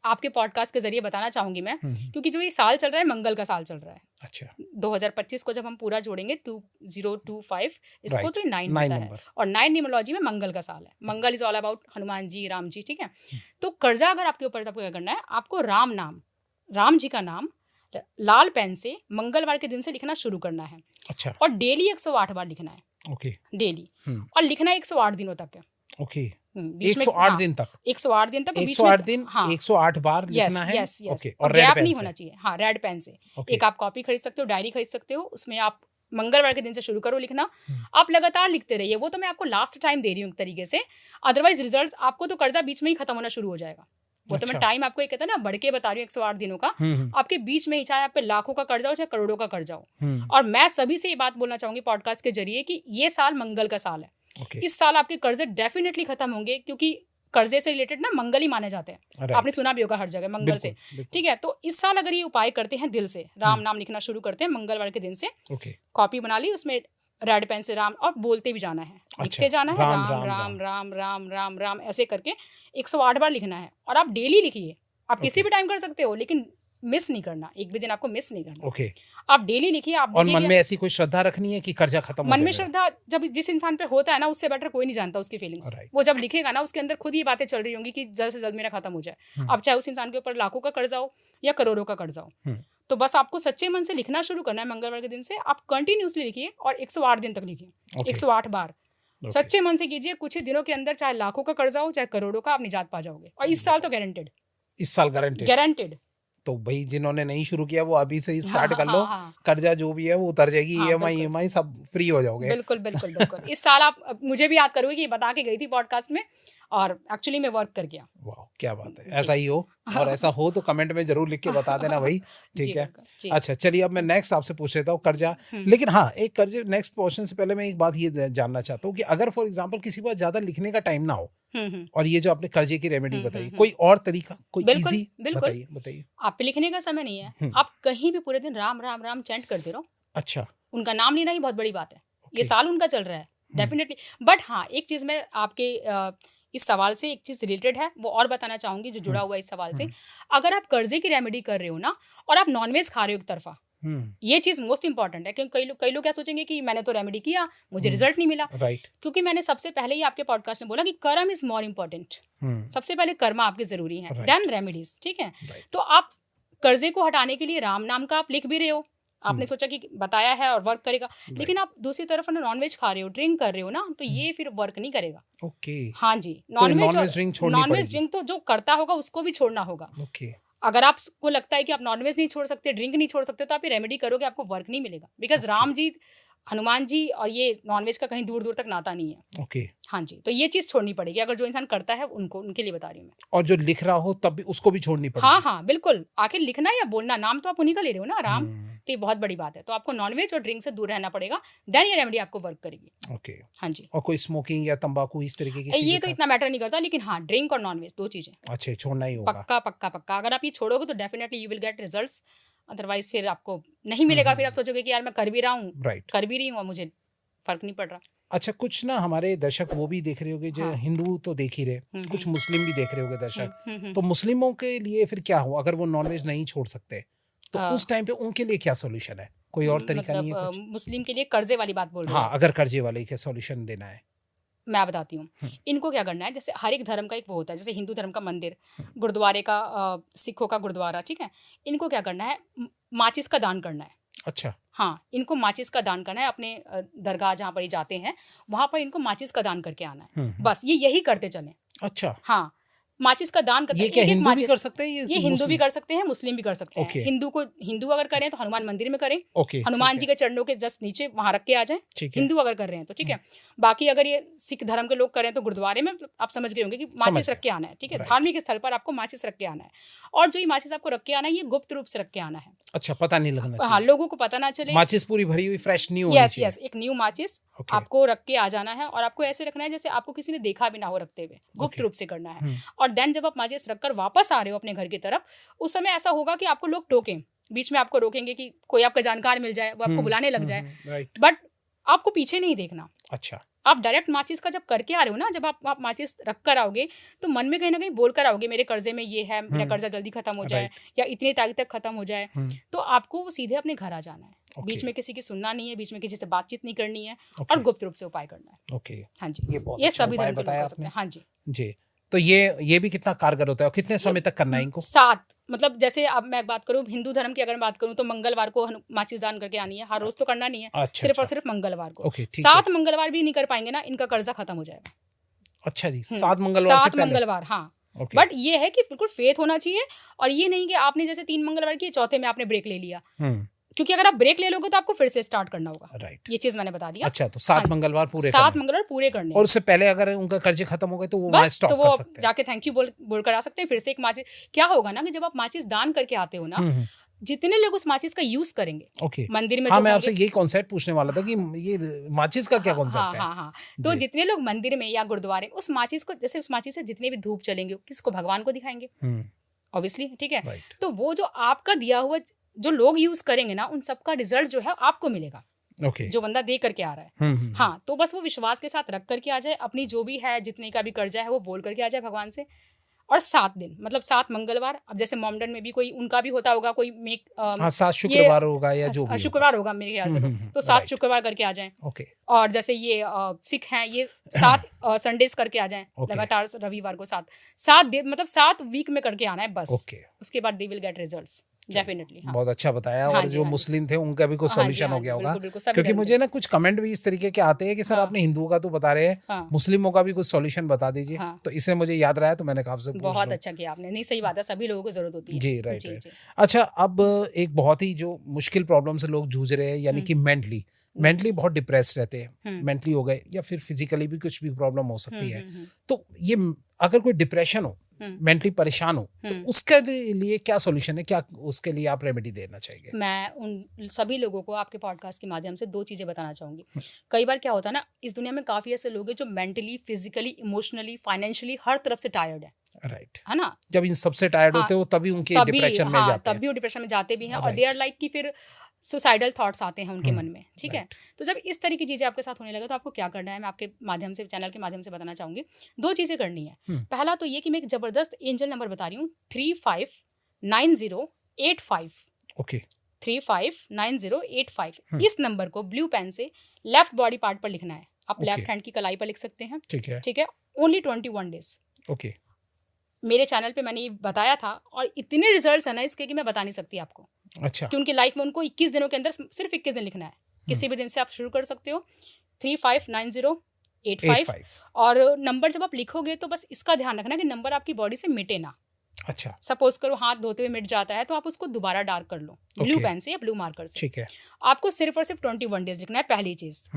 आपके पॉडकास्ट के जरिए बताना चाहूंगी मैं, क्योंकि जो ये साल चल रहा है, मंगल का साल चल रहा है। अच्छा। 2025 को जब हम पूरा जोड़ेंगे 2025 इसको, तो 9 होता है। और 9 न्यूमरोलॉजी में मंगल का साल है। मंगल is all about Hanuman ji, Ram ji, ठीक है। तो कर्जा अगर आपके ऊपर, आपको क्या करना है, आपको राम जी का नाम लाल पेन से मंगलवार के दिन से लिखना शुरू करना है। अच्छा। और डेली 108 बार लिखना है। डेली। और लिखना 108 दिनों तक है। 108 दिन तक 108 दिन तक 108 दिन 108 बार लिखना है। और गैप नहीं होना चाहिए। हाँ, रेड पेन से। एक आप कॉपी खरीद सकते हो, डायरी खरीद सकते हो, उसमें आप मंगलवार के दिन से शुरू करो लिखना। आप लगातार लिखते रहिए। वो तो मैं आपको लास्ट टाइम दे रही हूँ एक तरीके से, अदरवाइज रिजल्ट आपको तो कर्जा बीच में ही खत्म होना शुरू हो जाएगा। वो तो मैं टाइम आपको एक कहता है ना, बढ़ के बता रही हूँ 108 दिनों का। आपके बीच में ही, चाहे आप पे लाखों का कर्जा हो, चाहे करोड़ों का कर्जा हो। और मैं सभी से ये बात बोलना चाहूंगी पॉडकास्ट के जरिए कि ये साल मंगल का साल है। इस साल आपके कर्जे डेफिनेटली खत्म होंगे, क्योंकि कर्जे से रिलेटेड ना मंगल ही माने जाते हैं। आपने सुना भी होगा हर जगह मंगल से, ठीक है। तो इस साल अगर ये उपाय करते हैं, दिल से राम नाम लिखना शुरू करते हैं मंगलवार के दिन से, कॉपी बना ली, उसमें रेड पेन से राम, और बोलते भी जाना है, लिखते जाना है, राम राम राम राम राम राम राम ऐसे करके 108 बार लिखना है। और आप डेली लिखिए, आप किसी भी टाइम कर सकते हो, लेकिन मिस नहीं करना, एक भी दिन आपको मिस नहीं करना। ओके। आप डेली लिखिए, आप और मन देखिएगे में ऐसी कोई श्रद्धा रखनी है कि कर्जा खत्म हो मन में जाएगा? श्रद्धा जब जिस इंसान पे होता है ना, उससे बेटर कोई नहीं जानता उसकी फीलिंग्स। Right. वो जब लिखेगा ना, उसके अंदर खुद ही बातें चल रही होंगी कि जल्द से जल्द मेरा खत्म हो जाए। अब चाहे उस इंसान के ऊपर लाखों का कर्जा हो या करोड़ों का कर्जा हो, तो बस आपको सच्चे मन से लिखना शुरू करना है। मंगलवार के दिन से आप कंटिन्यूसली लिखिए और 108 दिन तक लिखिए। Okay. 108 बार Okay. सच्चे मन से कीजिए। कुछ ही दिनों के अंदर चाहे लाखों का कर्जा हो चाहे करोड़ों का, आप निजात पा जाओगे। और इस साल तो गारंटेड, इस साल गारंटी? गारंटेड। तो भाई जिन्होंने नहीं शुरू किया वो अभी से ही स्टार्ट हाँ, कर लो। हाँ। कर्जा जो भी है वो उतर जाएगी, हाँ, ईएमआई बिल्कुल। ईएमआई सब फ्री हो जाओगे। बिल्कुल बिल्कुल बिल्कुल। इस साल आप मुझे भी याद करोगे कि ये बता के गई थी पॉडकास्ट में, और एक्चुअली मैं वर्क कर गया। वाह, क्या बात है। ऐसा ही हो, और ऐसा हो तो कमेंट में जरूर लिख के बता देना भाई, जी, ठीक है। बिल्कुल, जी। अच्छा चलिए, अब मैं नेक्स्ट आपसे पूछ लेता हूँ कर्जा। लेकिन हाँ, एक कर्जे नेक्स्ट क्वेश्चन से पहले मैं एक बात ये जानना चाहता हूँ कि अगर फॉर एग्जांपल किसी को ज्यादा लिखने का टाइम ना हो, और ये जो आपने कर्जे की रेमेडी बताई, कोई और तरीका, कोई बिल्कुल, इजी बिल्कुल। बताइए। आप पे लिखने का समय नहीं है, आप कहीं भी पूरे दिन राम राम राम चैंट करते रहो। अच्छा। उनका नाम लेना ही बहुत बड़ी बात है। ये साल उनका चल रहा है डेफिनेटली। बट हाँ, एक चीज मैं आपके इस सवाल से एक चीज रिलेटेड है वो और बताना चाहूंगी जो जुड़ा हुआ है इस सवाल से। अगर आप कर्जे की रेमेडी कर रहे हो ना, और आप नॉनवेज खा रहे हो एक तरफा, ये चीज मोस्ट इंपॉर्टेंट है। क्योंकि कई लोग क्या सोचेंगे कि मैंने तो रेमेडी किया, मुझे रिजल्ट नहीं मिला। राइट। क्योंकि मैंने सबसे पहले ही आपके पॉडकास्ट में बोला कि कर्म इज मोर इम्पोर्टेंट। सबसे पहले कर्म आपके जरूरी है, देन रेमेडीज, ठीक है। तो आप कर्जे को हटाने के लिए राम नाम का आप लिख भी रहे हो, आपने सोचा कि बताया है और वर्क करेगा, लेकिन आप दूसरी तरफ नॉनवेज खा रहे हो, ड्रिंक कर रहे हो ना, तो ये फिर वर्क नहीं करेगा। ओके। हाँ जी, नॉनवेज ड्रिंक छोड़नी पड़ेगी। नॉनवेज ड्रिंक तो जो करता होगा उसको भी छोड़ना होगा। ओके। अगर आपको लगता है कि आप नॉनवेज नहीं छोड़ सकते, ड्रिंक नहीं छोड़ सकते, तो आप ये रेमेडी करोगे, आपको वर्क नहीं मिलेगा। बिकॉज राम जी, हनुमान जी और ये नॉनवेज का कहीं दूर दूर तक नाता नहीं है। ओके। हाँ जी, तो ये चीज छोड़नी पड़ेगी। अगर जो इंसान करता है उनके लिए बता रही हूँ मैं। और जो लिख रहा हो तब भी उसको भी छोड़नी पड़ेगी? हाँ हाँ बिल्कुल। आखिर लिखना या बोलना, नाम तो आप उन्हीं का ले रहे हो ना, राम, तो ये बहुत बड़ी बात है। तो आपको नॉनवेज और ड्रिंक से दूर रहना पड़ेगा, देन ये रेमेडी आपको वर्क करेगी। ओके। हाँ जी। और कोई स्मोकिंग या तंबाकू इस तरीके की ये चीजें तो इतना मैटर नहीं करता, लेकिन हाँ, ड्रिंक और नॉनवेज दो चीजें अच्छा, छोड़ना ही होगा। पक्का पक्का पक्का। अगर आप ये छोड़ोगे तो definitely you will get results, otherwise फिर आपको नहीं मिलेगा। फिर आप सोचोगे कि यार मैं कर भी रहा हूँ, राइट, कर भी रही हूँ और मुझे फर्क नहीं पड़ रहा। अच्छा, कुछ ना हमारे दर्शक वो भी देख रहे होंगे जो हिंदू तो देख ही रहे, कुछ मुस्लिम भी देख रहे होंगे दर्शक। तो मुस्लिमों के लिए फिर क्या हो अगर वो नॉनवेज नहीं छोड़ सकते, तो उस टाइम पे उनके लिए क्या सॉल्यूशन है? कोई और तरीका नहीं है कुछ? मुस्लिम के लिए कर्जे वाली बात बोल रहे हैं? हाँ, अगर कर्जे वाले के सॉल्यूशन देना है, मैं बताती हूँ। इनको क्या करना है, जैसे हर एक धर्म का एक वो होता है, जैसे हिंदू धर्म का मंदिर, गुरुद्वारे का, सिखों का गुरुद्वारा, ठीक है। इनको क्या करना है, माचिस का दान करना है। अच्छा। हाँ, इनको माचिस का दान करना है। अपने दरगाह जहाँ पर ही जाते हैं वहाँ पर इनको माचिस का दान करके आना है। बस ये यही करते चलें। अच्छा। हाँ, माचिस का दान करते ये हैं। क्या एक हिंदू भी माचिस कर सकते हैं? ये हिंदू भी कर सकते हैं, मुस्लिम भी कर सकते हैं। Okay. हिंदू अगर करें तो हनुमान मंदिर में करें, ओके, हनुमान जी के चरणों के जस्ट नीचे वहां रख के आ जाएं। ठीक है। हिंदू अगर कर रहे हैं तो ठीक है। बाकी अगर ये सिख धर्म के लोग करें तो गुरुद्वारे में आप समझ गए होंगे कि माचिस रख के आना है, ठीक है। धार्मिक स्थल पर आपको माचिस रख के आना है, और जो ये माचिस आपको रख के आना है ये गुप्त रूप से रख के आना है। अच्छा, पता नहीं लगना चाहिए। हाँ, लोगों को पता ना चले। माचिस पूरी भरी हुई फ्रेश न्यू होनी चाहिए। यस, एक न्यू माचिस आपको रख के आ जाना है, और आपको ऐसे रखना है जैसे आपको किसी ने देखा भी ना हो रखते हुए, गुप्त रूप से करना है। और देन जब आप माचिस रखकर वापस आ रहे हो अपने घर की तरफ, उस समय ऐसा होगा कि आपको लोग टोकें, बीच में आपको रोकेंगे कि कोई आपका जानकार मिल जाए, वो आपको बुलाने लग जाए, बट आपको पीछे नहीं देखना। अच्छा। आप डायरेक्ट माचिस का जब करके आ रहे हो ना, जब आप माचिस रख कर आओगे तो मन में कहीं ना कहीं बोल कर आओगे, मेरे कर्जे में ये है, मेरा कर्जा जल्दी खत्म हो जाए या इतनी तारीख तक खत्म हो जाए। तो आपको वो सीधे अपने घर आ जाना है। बीच में किसी की सुनना नहीं है, बीच में किसी से बातचीत नहीं करनी है, और गुप्त रूप से उपाय करना है। ओके। हाँ जी, ये सभी धर्म के लोग कर सकते हैं। हाँ जी जी। तो ये भी कितना कारगर होता है, और कितने समय तक करना है इनको? 7, मतलब जैसे अब मैं बात करूँ हिंदू धर्म की, अगर बात करूँ तो मंगलवार को माचिस दान करके आनी है। हर रोज तो करना नहीं है। अच्छा, सिर्फ और सिर्फ मंगलवार को। ओके, ठीक 7 मंगलवार भी नहीं कर पाएंगे ना, इनका कर्जा खत्म हो जाएगा। अच्छा जी, 7 मंगलवार से 7 मंगलवार, हाँ। बट ये है कि बिल्कुल फेथ होना चाहिए, और ये नहीं कि आपने जैसे 3 मंगलवार किए, चौथे में आपने ब्रेक ले लिया, क्योंकि अगर आप ब्रेक ले लोगे तो आपको फिर से स्टार्ट करना होगा। राइट, ये चीज मैंने बता दिया। अच्छा, तो 7 मंगलवार पूरे 7 मंगलवार पूरे करने, और उससे पहले अगर उनका कर्जे खत्म हो गए तो वो वहां स्टॉप तो कर वो सकते हैं, जाके थैंक यू बोल कर आ सकते हैं। फिर से एक माचिस, क्या होगा ना कि जब आप माचिस दान करके आते हो ना, जितने लोग उस माचिस का यूज करेंगे, ओके, मंदिर में, हाँ, मैं आपसे यही कॉन्सेप्ट पूछने वाला था कि ये माचिस का क्या कॉन्सेप्ट है? हाँ, तो जितने लोग मंदिर में या गुरुद्वारे उस माचिस को, जैसे उस माचिस से जितने भी धूप चलेंगे, किसको? भगवान को दिखाएंगे, ऑब्वियसली, ठीक है। तो वो जो आपका दिया हुआ जो लोग यूज करेंगे ना, उन सबका रिजल्ट जो है आपको मिलेगा। Okay. जो बंदा दे करके आ रहा है। हाँ, तो बस वो विश्वास के साथ रख करके आ जाए, अपनी जो भी है, जितने का भी कर्जा है वो बोल करके आ जाए भगवान से, और 7 दिन, मतलब 7 मंगलवार। अब जैसे मोमडन में भी कोई उनका भी होता होगा कोई हाँ 7 शुक्रवार होगा या जो भी होगा। शुक्रवार होगा मेरे ख्याल से, तो 7 राइट। शुक्रवार करके आ जाएं। ओके और जैसे ये सिख हैं, ये 7 संडेज करके आ जाएं Okay. लगातार रविवार को 7 दिन, मतलब 7 वीक में करके आना है बस। ओके उसके बाद they will get results definitely. हाँ बहुत अच्छा बताया। हाँ और जी, जो हाँ जी। मुस्लिम थे उनका भी कुछ हाँ जी, सॉल्यूशन हाँ हो जी, गया होगा। बिल्कुल, बिल्कुल, सभी क्योंकि धर्म मुझे के। ना कुछ कमेंट भी इस तरीके के आते हैं कि सर हाँ। आपने हिंदुओं का तो बता रहे हैं, हाँ। मुस्लिमों का भी कुछ सॉल्यूशन बता दीजिए। हाँ। तो इससे मुझे याद रहा है, तो मैंने कहा आपसे पूछ बहुत लूं। अच्छा किया आपने। नहीं, सही बात है, सभी लोगों को जरूरत होती है। जी राइट जी राइट। जी। अच्छा, अब एक बहुत ही जो मुश्किल प्रॉब्लम से लोग जूझ रहे हैं, यानी कि मेंटली बहुत डिप्रेस रहते हैं, मेंटली हो गए या फिर फिजिकली भी कुछ भी प्रॉब्लम हो सकती है। तो ये अगर कोई डिप्रेशन हो, मेंटली परेशान हो, तो उसके लिए क्या सॉल्यूशन है, क्या उसके लिए आप रेमेडी देना चाहिए? मैं उन सभी लोगों को आपके पॉडकास्ट के माध्यम से 2 चीज़ें बताना चाहूँगी। कई बार क्या होता है ना, इस दुनिया में काफ़ी ऐसे लोग हैं जो मेंटली, फिजिकली, इमोशनली, फाइनेंशियली हर तरफ से टायर्ड है राइट। है ना? जब इन सबसे टायर्ड हाँ, होते हो तभी उनके तभी डिप्रेशन में जाते तभी वो डिप्रेशन में जाते भी हैं, और Right. दे आर लाइक कि फिर सुसाइडल थॉट्स आते हैं उनके मन में। ठीक है, तो जब इस तरह की चीज़ें आपके साथ होने लगे तो आपको क्या करना है, मैं आपके माध्यम से, चैनल के माध्यम से बताना चाहूँगी। 2 चीज़ें करनी है। पहला तो ये कि मैं एक ज़बरदस्त एंजल नंबर बता रही हूँ, 359085। ओके 359085। इस नंबर को ब्लू पेन से लेफ्ट बॉडी पार्ट पर लिखना है। आप Okay. लेफ्ट हैंड की कलाई पर लिख सकते हैं। ठीक है। ठीक है, ओनली 21 डेज। ओके मेरे चैनल पे मैंने ये बताया था, और इतने रिजल्ट्स हैं ना इसके कि मैं बता नहीं सकती आपको, अच्छा कि उनकी लाइफ में उनको 21 दिनों के अंदर, सिर्फ 21 दिन लिखना है। किसी भी दिन से आप शुरू कर सकते हो, 359085। और नंबर जब आप लिखोगे तो बस इसका ध्यान रखना कि नंबर आपकी बॉडी से मिटे ना। अच्छा सपोज करो हाथ धोते हुए मिट जाता है, तो आप उसको दोबारा डार्क कर लो ब्लू पेन से या ब्लू मार्कर से। ठीक है। आपको सिर्फ और सिर्फ 21 डेज लिखना है, पहली चीज।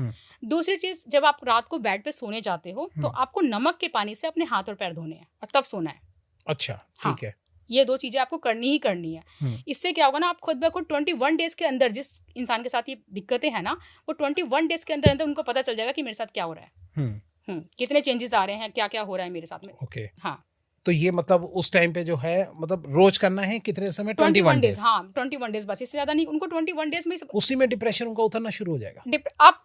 दूसरी चीज, जब आप रात को बेड पे सोने जाते हो तो आपको नमक के पानी से अपने हाथ और पैर धोने हैं और तब सोना है। अच्छा ठीक है। ये 2 चीजें आपको करनी ही करनी है। इससे क्या होगा ना, आप खुद ब खुद 21 डेज के अंदर, जिस इंसान के साथ ये दिक्कतें हैं ना, वो 21 डेज के अंदर अंदर उनको पता चल जाएगा कि मेरे साथ क्या हो रहा है, कितने चेंजेस आ रहे हैं, क्या क्या हो रहा है मेरे साथ में। ओके हाँ, तो ये मतलब उस टाइम पे जो है, मतलब रोज करना है कितने समय? 21 डेज। हाँ 21 डेज, बस इससे ज्यादा नहीं। उनको 21 डेज में उसी में डिप्रेशन उनका उतरना शुरू हो जाएगा। आप,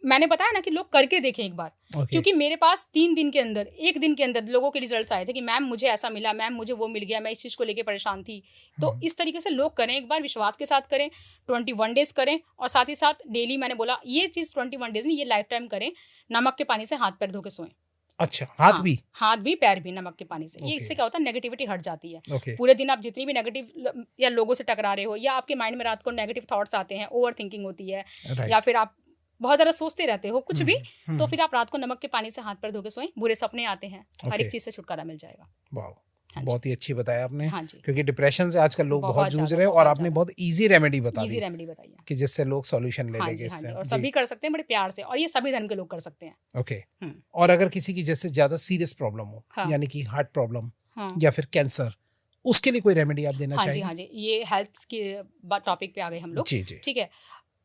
मैंने बताया ना कि लोग करके देखें एक बार। क्योंकि मेरे पास 3 दिन के अंदर, 1 दिन के अंदर लोगों के रिजल्ट्स आए थे कि मैम मुझे ऐसा मिला, मैम मुझे वो मिल गया, मैं इस चीज़ को लेके परेशान थी। तो इस तरीके से लोग करें, एक बार विश्वास के साथ करें, 21 डेज करें, और साथ ही साथ डेली, मैंने बोला ये चीज़ 21 डेज नहीं, ये लाइफ टाइम करें। नमक के पानी से हाथ पैर धो के सोएं। अच्छा, हाथ भी? हाथ भी पैर भी नमक के पानी से। ये इससे क्या होता है, नेगेटिविटी हट जाती है। Okay. पूरे दिन आप जितनी भी नेगेटिव या लोगों से टकरा रहे हो, या आपके माइंड में रात को नेगेटिव थॉट्स आते हैं, ओवर थिंकिंग होती है, या फिर आप बहुत ज़्यादा सोचते रहते हो कुछ भी, तो फिर आप रात को नमक के पानी से हाथ पैर धो के सोएं, बुरे सपने आते हैं, हर एक चीज़ से छुटकारा मिल जाएगा। वाह, बहुत ही अच्छी बताया आपने। हाँ जी। क्योंकि डिप्रेशन से आजकल लोग बहुत जूझ रहे हैं, और आपने बहुत इजी रेमेडी बता दी कि जिससे लोग सॉल्यूशन ले लेंगे इससे। और सभी कर सकते हैं बड़े प्यार से, और ये सभी धर्म के लोग कर सकते हैं। ओके। और अगर किसी की जैसे ज्यादा सीरियस प्रॉब्लम हो, यानी कि हार्ट प्रॉब्लम या फिर कैंसर, उसके लिए कोई रेमेडी आप देना चाहेंगे? हाँ जी, ये हेल्थ के टॉपिक पे आ गए हम लोग। जी जी। ठीक है,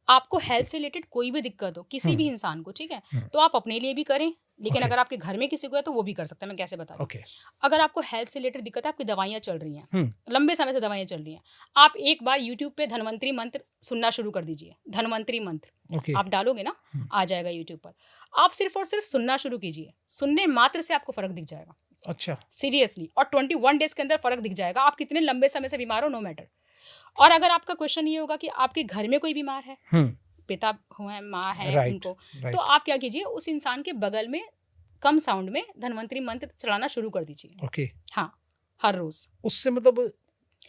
आपको हेल्थ से रिलेटेड कोई भी दिक्कत हो किसी भी इंसान को, ठीक है, तो आप अपने लिए भी करें, लेकिन अगर आपके घर में किसी को है तो वो भी कर सकता है। मैं कैसे बता रही हूँ? अगर आपको हेल्थ से रिलेटेड दिक्कत है, आपकी दवाइयाँ चल रही हैं, लंबे समय से दवाइयाँ चल रही हैं, आप एक बार यूट्यूब पे धन्वंतरी मंत्र सुनना शुरू कर दीजिए। धन्वंतरी मंत्र आप डालोगे ना, आ जाएगा यूट्यूब पर। आप सिर्फ और सिर्फ सुनना शुरू कीजिए, सुनने मात्र से आपको फर्क दिख जाएगा। अच्छा, सीरियसली। और 21 डेज के अंदर फर्क दिख जाएगा। आप कितने लंबे समय से बीमार हो, नो मैटर। और अगर आपका क्वेश्चन ये होगा कि आपके घर में कोई बीमार है, पिता हुए, माँ है, उनको, तो आप क्या कीजिए, उस इंसान के बगल में कम साउंड में धन्वंतरी मंत्र चलाना शुरू कर दीजिए। हाँ, हर रोज। उससे मतलब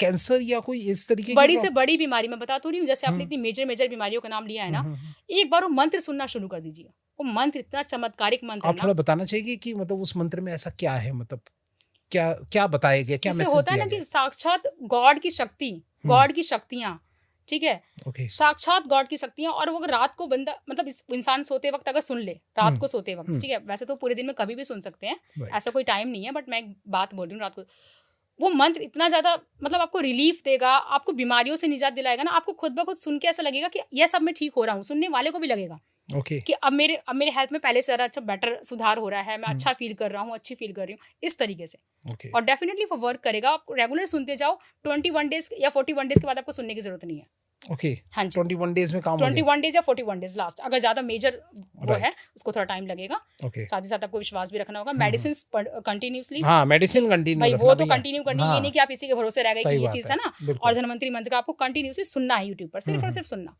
कैंसर या कोई इस तरीके बड़ी से बड़ी बीमारी, मैं बता तो रही हूँ, जैसे आपने इतनी मेजर बीमारियों का नाम लिया है ना, एक बार वो मंत्र सुनना शुरू कर दीजिए। वो मंत्र इतना चमत्कारिक मंत्र है। आप थोड़ा बताना चाहिए कि मतलब उस मंत्र में ऐसा क्या है, मतलब क्या क्या बताया गया, क्या मैसेज होता है ना कि साक्षात गॉड की शक्ति, गॉड की शक्तियाँ, ठीक है, साक्षात गॉड की शक्तियाँ। और वो अगर रात को बंदा, मतलब इंसान सोते वक्त अगर सुन ले, रात को सोते वक्त, ठीक है, वैसे तो पूरे दिन में कभी भी सुन सकते हैं, ऐसा कोई टाइम नहीं है, बट मैं एक बात बोल रही हूँ, रात को वो मंत्र इतना ज़्यादा मतलब आपको रिलीफ देगा, आपको बीमारियों से निजात दिलाएगा ना। आपको खुद ब खुद सुन के ऐसा लगेगा कि यह सब मैं ठीक हो रहा हूँ, सुनने वाले को भी लगेगा कि अब मेरे हेल्थ में पहले से ज़्यादा अच्छा, बेटर सुधार हो रहा है, मैं अच्छा फील कर रहा हूँ, अच्छी फील कर रही हूँ, इस तरीके से। और डेफिनेटली वो वर्क करेगा। आप रेगुलर सुनते जाओ, 21 डेज या 41 डेज के बाद आपको सुनने की जरूरत नहीं है। ओके, हाँ जी 21 डेज में काम हो जाए। 21 डेज या 41 डेज लास्ट, अगर ज्यादा मेजर वो है उसको थोड़ा टाइम लगेगा। ओके, साथ ही साथ आपको विश्वास भी रखना होगा, मेडिसिन कंटिन्यूसली, हाँ मेडिसिन कंटिन्यू भाई रखना वो तो भैया। कंटिन्यू करनी, हाँ, ये नहीं कि आप इसी के भरोसे रह गए सही कि ये बात चीज है, है ना। बिल्कुल। और धनवंतरी मंत्र का आपको कंटिन्यूसली सुनना है यूट्यूब पर, सिर्फ और सिर्फ सुनना,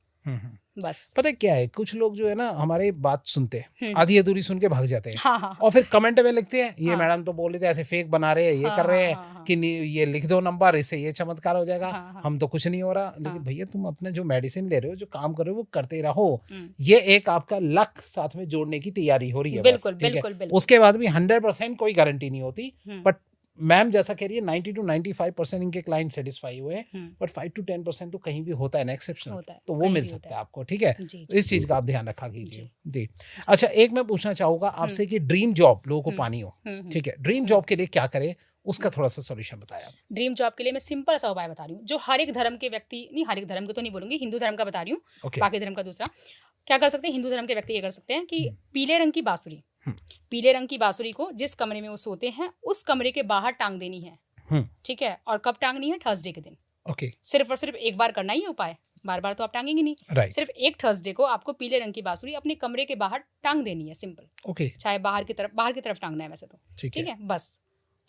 बस। पता है क्या है, कुछ लोग जो है ना हमारी बात सुनते हैं, आधी अधूरी सुन के भाग जाते हैं। हाँ और फिर कमेंट में लिखते हैं ये हाँ। मैडम तो बोल रहे थे ऐसे फेक बना रहे हैं, ये हाँ, कर रहे हाँ, हैं हाँ, कि ये लिख दो नंबर, इससे ये चमत्कार हो जाएगा। हाँ। हम तो कुछ नहीं हो रहा। लेकिन भैया तुम अपने जो मेडिसिन ले रहे हो, जो काम कर रहे हो, वो करते रहो। हम्म। ये एक आपका लक साथ में जोड़ने की तैयारी हो रही है, बिल्कुल, बस, ठीक है। बिल्कुल, बिल्कुल। उसके बाद भी 100% कोई गारंटी नहीं होती। बट मैम जैसा कह रही है 90 to 95% इनके क्लाइंट सेटिस्फाई हुए हैं, बट 5 to 10% तो कहीं भी होता है ना एक्सेप्शन, होता है, तो वो कहीं मिल भी सकता होता है आपको, ठीक है। जी, तो इस चीज का आप ध्यान रखा कीजिए जी। अच्छा, एक मैं पूछना चाहूंगा आपसे कि ड्रीम जॉब लोगों को पानी हो, ठीक है, ड्रीम जॉब के लिए क्या करे, उसका थोड़ा सा सॉल्यूशन बताया आप। ड्रीम जॉब के लिए मैं सिंपल सा उपाय बता रही हूँ, जो हर एक धर्म के व्यक्ति, नहीं हर एक धर्म के तो नहीं बोलूंगी, हिंदू धर्म का बता रही हूँ, Okay. बाकी धर्म का दूसरा। क्या कर सकते हैं, हिंदू धर्म के व्यक्ति ये कर सकते हैं कि पीले रंग की बांसुरी, पीले रंग की बांसुरी को जिस कमरे में वो सोते हैं उस कमरे के बाहर टांग देनी है, ठीक है। और कब टांगनी है, थर्सडे के दिन। ओके, सिर्फ और सिर्फ एक बार करना ही है उपाय, बार बार तो आप टांगेंगे नहीं। राइट, सिर्फ एक थर्सडे को आपको पीले रंग की बांसुरी अपने कमरे के बाहर टांग देनी है, सिंपल। ओके, चाहे बाहर की तरफ टांगना है वैसे तो, ठीक ठीक है, बस।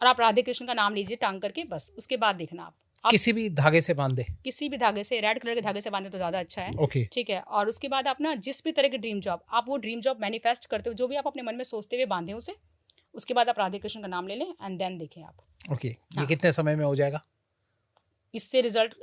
और आप राधे कृष्ण का नाम लीजिए टांग करके, बस। उसके बाद देखना आप किसी भी धागे से बांध दे, किसी भी धागे से, रेड कलर के धागे से बांधे तो ज्यादा अच्छा है, ओके, ठीक है। और उसके बाद आप ना जिस भी तरह की ड्रीम जॉब, आप वो ड्रीम जॉब मैनिफेस्ट करते हो, जो भी आप अपने मन में सोचते हुए बांधे उसे, उसके बाद आप राधे कृष्ण का नाम ले लें एंड देन देखें आप। ओके, ये कितने समय में हो जाएगा? इससे रिजल्ट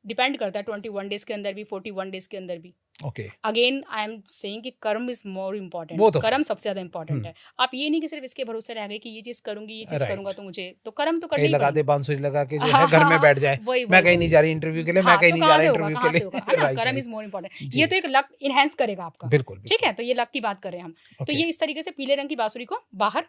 डिपेंड करता है 21 डेज के अंदर भी, 41 डेज के अंदर भी। Okay, again I am saying कि कर्म इज मोर इम्पोर्टेंट, वो तो कर्म सबसे ज्यादा इंपॉर्टेंट है। आप ये नहीं कि सिर्फ इसके भरोसे रह गए कि ये चीज करूंगी, ये चीज Right. करूंगा तो मुझे तो कर्म तो करना कहीं ही लगा पड़ेगा। दे बांसुरी लगा के जो हाँ, है घर में हाँ, बैठ जाए, वही, मैं वही, कहीं वही। नहीं जा रही इंटरव्यू के लिए, मैं हाँ, कहीं तो नहीं जा कहाँ रहा से होगा, इंटरव्यू कहाँ के से लिए, होगा, है ना। राइट, कर्म राइट, इज मोर इम्पोर्टेंट, जी। ये तो एक लक इनहेंस करेगा आपका, बिल्कुल, ठीक है। तो ये लक की बात कर रहे हैं हम, तो Okay. ये इस तरीके से पीले रंग की बांसुरी को बाहर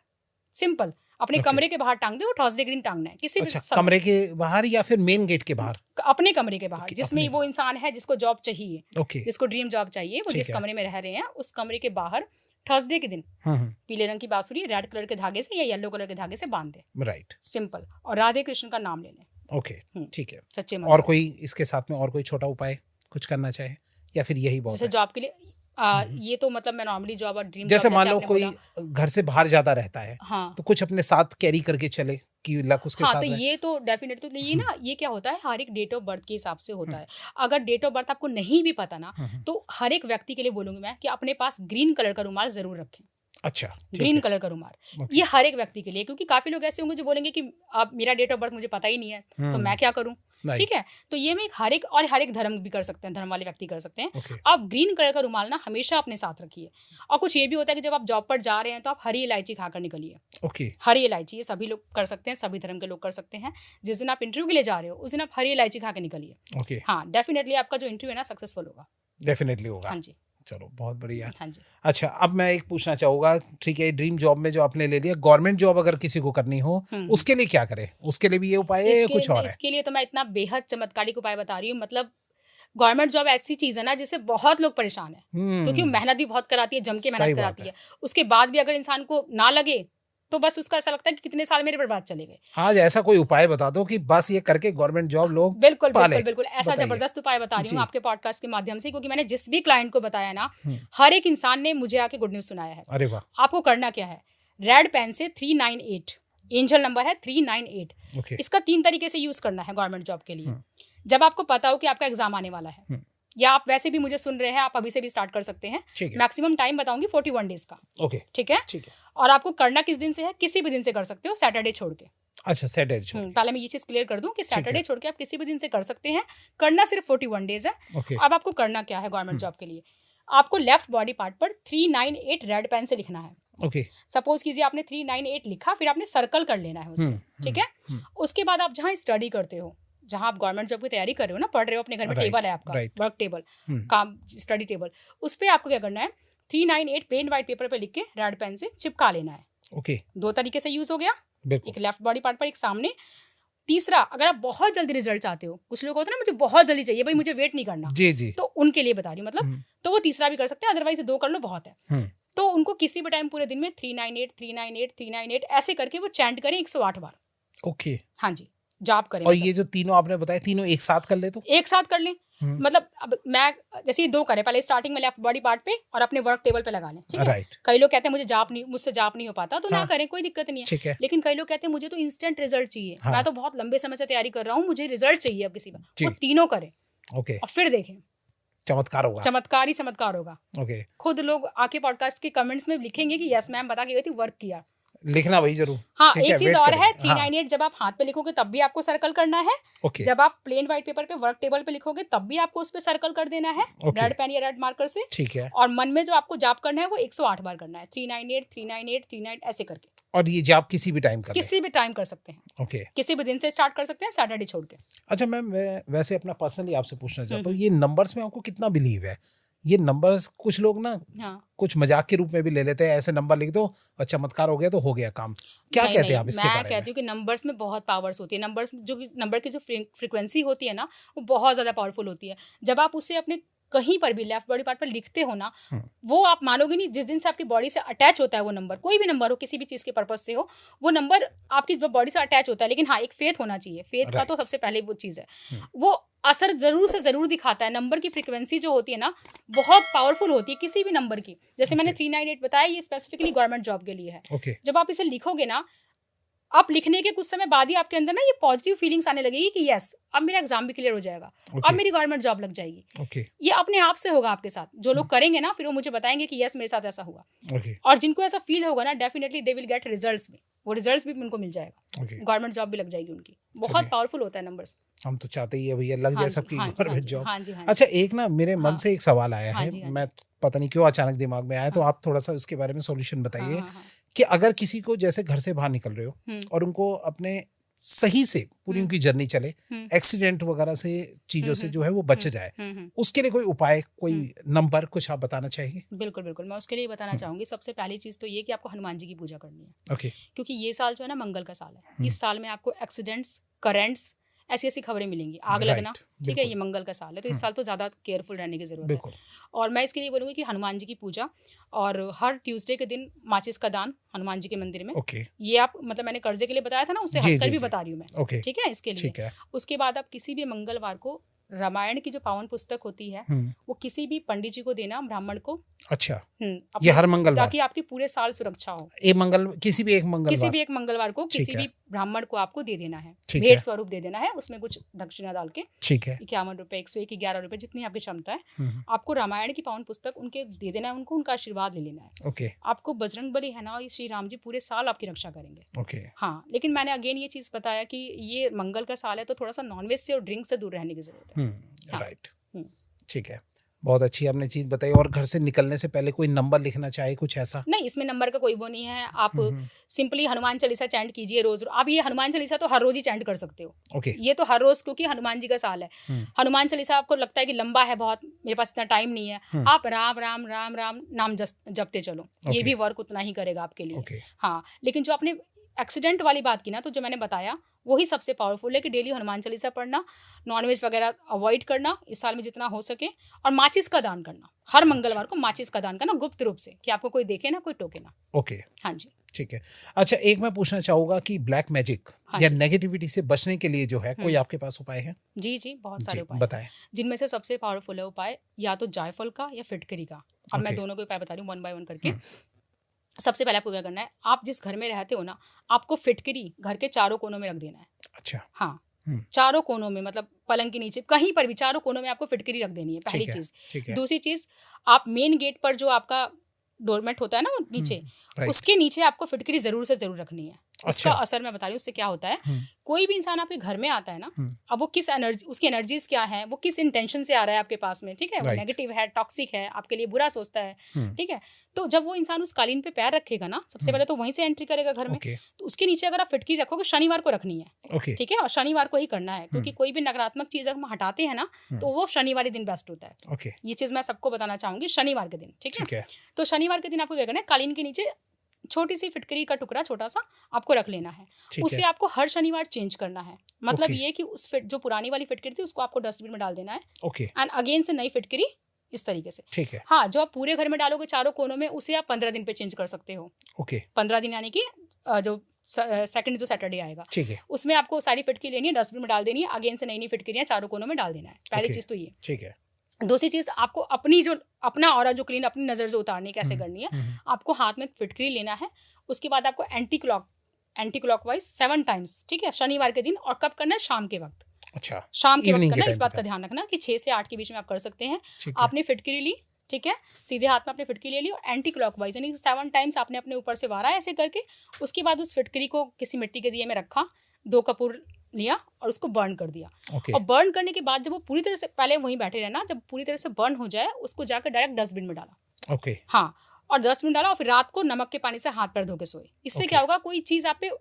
सिंपल अपने Okay. कमरे के बाहर टांग दे, और थर्सडे के दिन टांगना है किसी भी अच्छा, समय। कमरे के बाहर या फिर मेन गेट के बाहर? अपने कमरे के बाहर, Okay, जिसमें अपने वो इंसान है जिसको जॉब चाहिए, ओके, जिसको ड्रीम जॉब चाहिए, वो ठीक जिस है। कमरे में रह रहे हैं उस कमरे के बाहर थर्सडे के दिन पीले रंग की बांसुरी रेड कलर के धागे से या येलो कलर के धागे से बांध दे, राइट, सिंपल। और राधे कृष्ण का नाम ले लें, ओके, ठीक है। सच्चे मन और से। कोई इसके साथ में और कोई छोटा उपाय कुछ करना चाहे, या फिर यही बहुत जैसे है? जॉब के लिए ये तो मतलब मैं नॉर्मली जॉब और ड्रीम जैसे जॉब मान लो आपने कोई बोला, घर से बाहर ज्यादा रहता है, हाँ तो कुछ अपने साथ कैरी करके चले कि लक उसके हाँ, साथ तो रहे। ये तो डेफिनेट, तो ये ना, ये क्या होता है, हर एक डेट ऑफ बर्थ के हिसाब से होता है। अगर डेट ऑफ बर्थ आपको नहीं भी पता ना, तो हर एक व्यक्ति के लिए बोलूंगी मैं कि अपने पास ग्रीन कलर का रुमाल जरूर रखें, अच्छा, ठीक ग्रीन है। कलर का रुमाल। Okay. ये हर एक व्यक्ति के लिए, क्योंकि काफी लोग ऐसे होंगे जो बोलेंगे कि अब मेरा डेट ऑफ बर्थ मुझे पता ही नहीं है, तो मैं क्या करूं, Right. ठीक है। तो ये में हर एक धर्म भी कर सकते हैं, धर्म वाले व्यक्ति कर सकते हैं। Okay. आप ग्रीन कलर का रुमाल ना हमेशा अपने साथ रखिए। और कुछ ये भी होता है कि जब आप जॉब पर जा रहे हैं तो आप हरी इलायची खाकर निकलिए, ओके, हरी इलायची, ये सभी लोग कर सकते हैं, सभी धर्म के लोग कर सकते हैं। जिस दिन आप इंटरव्यू के लिए जा रहे हो उस दिन आप हरी इलायची खा के निकलिए, ओके, हाँ, डेफिनेटली आपका जो इंटरव्यू है ना सक्सेसफुल होगा। डेफिनेटली होगा। हाँ जी, चलो, बहुत बढ़िया। हाँ जी। अच्छा, अब मैं एक पूछना चाहूंगा, ठीक है, ड्रीम जॉब में जो आपने ले लिया, गवर्नमेंट जॉब अगर किसी को करनी हो उसके लिए क्या करे? उसके लिए भी ये उपाय है या कुछ और है? इसके लिए तो मैं इतना बेहद चमत्कारिक उपाय बता रही हूँ। मतलब गवर्नमेंट जॉब ऐसी चीज है ना जिससे बहुत लोग परेशान है, क्योंकि वो मेहनत भी बहुत कराती है, जम के सही मेहनत बात कराती है। उसके बाद भी अगर इंसान को ना लगे तो बस उसका ऐसा लगता है कि कितने साल मेरे बर्बाद चले गए। आज ऐसा कोई उपाय बता दो कि बस ये करके गवर्नमेंट जॉब लोग बिल्कुल पाले। बिल्कुल बिल्कुल, ऐसा बताइए। जबरदस्त उपाय बता रही जी। हूँ आपके पॉडकास्ट के माध्यम से, क्योंकि मैंने जिस भी क्लाइंट को बताया ना, हर एक इंसान ने मुझे आके गुड न्यूज सुनाया है। अरे वाह, आपको करना क्या है, रेड पेन से 398, एंजल नंबर है 398, ओके, इसका 3 तरीके से यूज करना है गवर्नमेंट जॉब के लिए। जब आपको पता हो कि आपका एग्जाम आने वाला है, या आप वैसे भी मुझे सुन रहे हैं, आप अभी से भी स्टार्ट कर सकते हैं। ठीक है, मैक्सिमम टाइम बताऊंगी 41 डेज का, ओके, ठीक है। ठीक है। और आपको करना किस दिन से है, किसी भी दिन से कर सकते हो, सैटरडे छोड़ के। अच्छा, सैटरडे, पहले मैं ये चीज क्लियर कर दूं कि है। सैटरडे छोड़ के आप किसी भी दिन से कर सकते हैं। करना सिर्फ 41 डेज है। ओके, अब आपको करना क्या है गवर्नमेंट जॉब के लिए, आपको लेफ्ट बॉडी पार्ट पर 398 रेड पेन से लिखना है। ओके, सपोज कीजिए आपने 398 लिखा, फिर आपने सर्कल कर लेना है उसमें, ठीक है। उसके बाद आप जहाँ स्टडी करते हो, जहाँ आप गवर्नमेंट जॉब की तैयारी कर रहे हो ना, पढ़ रहे हो, अपने घर में Right, टेबल है आपका, right. वर्क टेबल, काम स्टडी टेबल, उस पर आपको क्या करना है, 398 प्लेन व्हाइट पेपर पे लिख के रेड पेन से चिपका लेना है। ओके, 2 तरीके से यूज हो गया, बिल्कुल, एक लेफ्ट बॉडी पार्ट पर, एक सामने। तीसरा, अगर आप बहुत जल्दी रिजल्ट चाहते हो, कुछ लोग होते हैं ना, मुझे बहुत जल्दी चाहिए भाई, मुझे वेट नहीं करना, जी जी, तो उनके लिए बता रही हूँ, मतलब तो वो तीसरा भी कर सकते हैं, अदरवाइज 2 कर लो, बहुत है। तो उनको किसी भी टाइम पूरे दिन में 398 398 398 ऐसे करके वो चैंट करें 108 बार। ओके, हाँ जी, जॉब करें। और मतलब ये जो तीनों आपने बताया, तीनों एक साथ कर ले तो? एक साथ कर लें। मतलब अब मैं जैसे ये 2 करें, पहले स्टार्टिंग में लेफ्ट बॉडी पार्ट पे और अपने वर्क टेबल पे लगा लें, ठीक है। राइट। कई लोग कहते हैं मुझसे जाप नहीं हो पाता, तो ना हाँ। करें, कोई दिक्कत नहीं ठीक है। है। लेकिन कई लोग कहते हैं मुझे तो इंस्टेंट रिजल्ट चाहिए, हाँ। मैं तो बहुत लंबे समय से तैयारी कर रहा हूँ, मुझे रिजल्ट चाहिए अब किसी में, जी। वो तीनों करें ओके, और फिर देखें, चमत्कार होगा। चमत्कार ही चमत्कार होगा। ओके, खुद लोग आके पॉडकास्ट के कमेंट्स में लिखेंगे कि यस मैम बता के गई थी, वर्क किया। लिखना भाई जरूर। हाँ, ठीक एक है, चीज वेट और है, करेंगे। 398 जब आप हाथ पे लिखोगे तब भी आपको सर्कल करना है। ओके, जब आप प्लेन व्हाइट पेपर पे वर्क टेबल पे लिखोगे तब भी आपको उस पे सर्कल कर देना है, ओके। रेड पेन या रेड मार्कर से। ठीक है। और मन में जो आपको जाप करना है वो 108 बार करना है, 398 398 39 ऐसे करके। और ये जॉब किसी भी टाइम कर ले? किसी भी टाइम कर सकते हैं, ओके। किसी भी दिन से स्टार्ट कर सकते हैं, सैटरडे छोड़ के। अच्छा मैम, मैं वैसे अपना पर्सनली आपसे पूछना चाहता हूँ, ये नंबर्स में आपको कितना बिलीव है? ये नंबर्स कुछ लोग ना हाँ। कुछ मजाक के रूप में भी ले लेते हैं, ऐसे नंबर लिख दो और चमत्कार हो गया तो हो गया काम। क्या नहीं, कहते नहीं, हैं आप इसके मैं बारे में? कहती हूँ कि नंबर्स में बहुत पावर्स होती है। नंबर की जो फ्रीक्वेंसी होती है ना, वो बहुत ज़्यादा पावरफुल होती है। जब आप उसे अपने कहीं पर भी लेफ्ट बॉडी पार्ट पर लिखते हो ना, वो आप मानोगे नहीं, जिस दिन से आपकी बॉडी से अटैच होता है वो नंबर, कोई भी नंबर हो, किसी भी चीज़ के पर्पज से हो, वो नंबर आपकी बॉडी से अटैच होता है। लेकिन हाँ, एक फेथ होना चाहिए, फेथ का तो सबसे पहले वो चीज़ है, वो असर जरूर से जरूर दिखाता है। नंबर की फ्रीक्वेंसी जो होती है ना, बहुत पावरफुल होती है किसी भी नंबर की। जैसे मैंने 398 बताया, ये स्पेसिफिकली गवर्नमेंट जॉब के लिए है। ओके। जब आप इसे लिखोगे ना, आप लिखने के कुछ समय बाद ही आपके अंदर ना ये पॉजिटिव फीलिंग्स आने लगेगी कि यस, अब मेरा एग्जाम भी क्लियर हो जाएगा, अब मेरी गवर्नमेंट जॉब लग जाएगी। ओके। ये अपने आप से होगा आपके साथ। जो लोग करेंगे ना, फिर वो मुझे बताएंगे कि यस मेरे साथ ऐसा हुआ। ओके। और जिनको ऐसा फील होगा ना, definitely they will get results भी, वो रिजल्ट्स भी उनको मिल जाएगा, ओके। गवर्नमेंट जॉब भी लग जाएगी उनकी। बहुत पावरफुल होता है नंबर्स। हम तो चाहते ही है भैया लग जाए सबकी गवर्नमेंट जॉब। हाँ जी, हाँ जी। अच्छा, एक ना मेरे मन से एक सवाल आया हाँ है, जी, हाँ मैं पता नहीं क्यों अचानक दिमाग में आया, तो आप थोड़ा सा उसके बारे में सॉल्यूशन बताइए। हाँ। कि अगर किसी को जैसे घर से बाहर निकल रहे हो और उनको अपने सही से पूरी उनकी जर्नी चले, एक्सीडेंट वगैरह से चीजों से जो है वो बच जाए, उसके लिए कोई उपाय, कोई नंबर कुछ आप बताना चाहेंगे? बिल्कुल बिल्कुल, मैं उसके लिए बताना चाहूंगी। सबसे पहली चीज तो ये कि आपको हनुमान जी की पूजा करनी है। ओके। क्योंकि ये साल जो है ना, मंगल का साल है। इस साल में आपको एक्सीडेंट्स, करंट्स, ऐसी ऐसी खबरें मिलेंगी, आग लगना, ठीक है, ये मंगल का साल है, तो इस साल तो ज़्यादा केयरफुल रहने की ज़रूरत है। और मैं इसके लिए बोलूँगी कि हनुमान जी की पूजा, और हर ट्यूसडे के दिन माचिस का दान हनुमान जी के मंदिर में। ये आप मतलब मैंने कर्जे के लिए बताया था ना, उससे हटकर भी बता रही हूँ मैं, ठीक है, इसके लिए। उसके बाद आप किसी भी मंगलवार को रामायण की जो पावन पुस्तक होती है, वो किसी भी पंडित जी को देना, ब्राह्मण को। अच्छा। ये हर मंगलवार, ताकि आपकी पूरे साल सुरक्षा हो। किसी भी एक मंगलवार को किसी भी ब्राह्मण को आपको दे देना है, भेंट स्वरूप दे देना है, उसमें कुछ दक्षिणा डाल के। ठीक है। 51 रुपए, 101, 11 रुपए, जितनी आपकी क्षमता है, आपको रामायण की पावन पुस्तक उनके दे देना है, उनको उनका आशीर्वाद ले लेना है। ओके। आपको बजरंग बली है ना, श्री राम जी पूरे साल आपकी रक्षा करेंगे। ओके। हाँ, लेकिन मैंने अगेन ये चीज बताया कि ये मंगल का साल है, तो थोड़ा सा नॉनवेज से और ड्रिंक से दूर रहने की जरूरत है। राइट। ठीक है, बहुत अच्छी आपने चीज बताई। और घर से निकलने से पहले कोई नंबर लिखना चाहे, कुछ ऐसा? नहीं, इसमें नंबर का कोई वो नहीं है। आप सिंपली हनुमान चालीसा चैंट कीजिए रोज। आप ये हनुमान चालीसा तो हर रोज ही चैंट कर सकते हो। ओके। ये तो हर रोज, क्योंकि हनुमान जी का साल है। हनुमान चालीसा आपको लगता है कि लंबा है बहुत, मेरे पास इतना टाइम नहीं है, आप राम राम राम राम नाम जपते चलो, ये भी वर्क उतना ही करेगा आपके लिए। हाँ, लेकिन जो आपने एक्सीडेंट वाली बात की ना, तो जो मैंने बताया वही सबसे पावरफुल है कि डेली हनुमान चालीसा पढ़ना, नॉनवेज वगैरह अवॉइड करना इस साल में जितना हो सके, और माचिस का दान करना। हर मंगलवार को माचिस का दान करना, गुप्त रूप से, कि आपको कोई देखे ना, कोई टोके ना। ओके। हाँ जी। ठीक है। अच्छा, एक मैं पूछना चाहूंगा कि ब्लैक मैजिक या नेगेटिविटी से बचने के लिए जो है कोई आपके पास उपाय है? जी जी, बहुत सारे उपाय बताएं। जिनमें से सबसे पावरफुल है उपाय या तो जायफल का या फिटकरी का। और मैं दोनों के उपाय बता रही हूँ 1 बाय 1 करके। सबसे पहले आपको क्या करना है, आप जिस घर में रहते हो ना, आपको फिटकरी घर के चारों कोनों में रख देना है। अच्छा। हाँ, चारों कोनों में, मतलब पलंग के नीचे, कहीं पर भी चारों कोनों में आपको फिटकरी रख देनी है, पहली चीज। दूसरी चीज, आप मेन गेट पर जो आपका डोरमेट होता है ना नीचे, उसके नीचे आपको फिटकरी जरूर से जरूर रखनी है। उसका असर मैं बता रही हूँ, उससे क्या होता है। कोई भी इंसान आपके घर में आता है ना, अब वो किस एनर्जी, उसकी एनर्जीज क्या है, वो किस इंटेंशन से आ रहा है आपके पास में, ठीक है, वो नेगेटिव है, टॉक्सिक है, आपके लिए बुरा सोचता है, ठीक है। तो जब वो इंसान उस कालीन पे पैर रखेगा ना, सबसे पहले तो वहीं से एंट्री करेगा घर में। तो उसके नीचे अगर आप फिटकरी रखोगे, शनिवार को रखनी है, ठीक है, और शनिवार को ही करना है, क्योंकि कोई भी नकारात्मक चीज अगर हम हटाते हैं ना, तो वो शनिवार दिन बेस्ट होता है। ये चीज मैं सबको बताना चाहूंगी, शनिवार के दिन, ठीक है। तो शनिवार के दिन आपको क्या करना है, कालीन के नीचे छोटी सी फिटकरी का टुकड़ा छोटा सा आपको रख लेना है। उसे आपको हर शनिवार चेंज करना है। मतलब ये कि उस जो पुरानी वाली फिटकरी थी उसको आपको डस्टबिन में डाल देना है, एंड अगेन से नई फिटकरी, इस तरीके से, ठीक है। हाँ, जो आप पूरे घर में डालोगे चारों कोनों में, उसे आप 15 दिन पे चेंज कर सकते हो। 15 दिन यानी कि जो सेकंड जो सैटरडे आएगा, ठीक है, उसमें आपको सारी फिटकरी लेनी है, डस्टबिन में डाल देनी है, अगेन से नई नई फिटकरियाँ चारों कोनों में डाल देना है। पहली Okay. चीज़ तो ये। ठीक है, दूसरी चीज़, आपको अपना ऑरा जो क्लीन, अपनी नज़र जो उतारनी कैसे करनी है, आपको हाथ में फिटकरी लेना है। उसके बाद आपको एंटी क्लॉकवाइज 7 टाइम्स, ठीक है, शनिवार के दिन। और कब करना है? शाम के वक्त। अच्छा, शाम के वक्त evening के करना है। इस time बात पे का ध्यान रखना कि 6 से 8 के बीच में आप कर सकते हैं। ठीक है, आपने फिटकरी ली, ठीक है, सीधे हाथ में आपने फिटकरी ले ली और एंटी क्लॉकवाइज यानी 7 टाइम्स आपने अपने ऊपर से वारा ऐसे करके। उसके बाद उस फिटकरी को किसी मिट्टी के दिए में रखा, 2 कपूर लिया और उसको बर्न कर दिया। ओके, और बर्न करने के बाद जब वो पूरी तरह से, पहले वहीं बैठे रहना, जब पूरी तरह से बर्न हो जाए उसको जाकर डायरेक्ट डस्टबिन में डाला। ओके, हाँ, और 10 मिनट डाला और फिर रात को नमक के पानी से हाथ पैर धो के सोए। इससे Okay. क्या होगा, कोई चीज़ आप पे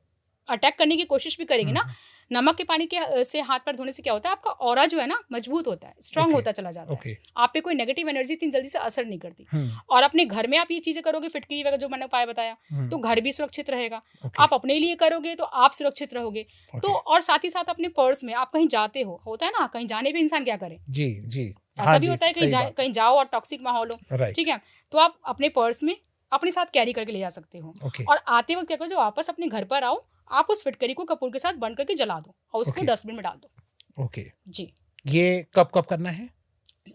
अटैक करने की कोशिश भी करेगी ना, नमक के पानी के से हाथ पैर धोने से क्या होता है, आपका ऑरा जो है ना मजबूत होता है, स्ट्रांग Okay. होता चला जाता ओके, है। आप पे कोई नेगेटिव एनर्जी इतनी जल्दी से असर नहीं करती। और अपने घर में आप ये चीज़ें करोगे, फिटकरी वगैरह जो मैंने उपाय बताया, तो घर भी सुरक्षित रहेगा। ओके, आप अपने लिए करोगे तो आप सुरक्षित रहोगे। तो और साथ ही साथ अपने पर्स में, आप कहीं जाते हो, होता है ना, कहीं जाने पे इंसान क्या करे, जी जी, ऐसा हाँ भी जी, होता है सही बात, कहीं जाओ और टॉक्सिक माहौल हो, राइट, ठीक है, तो आप अपने पर्स में अपने साथ कैरी करके ले जा सकते हो। ओके, और आते वक्त क्या करो, जब वापस अपने घर पर आओ, आप उस फिटकरी को कपूर के साथ बंद करके जला दो और उसको Okay. डस्टबिन में डाल दो। ओके। जी, ये कब कब करना है?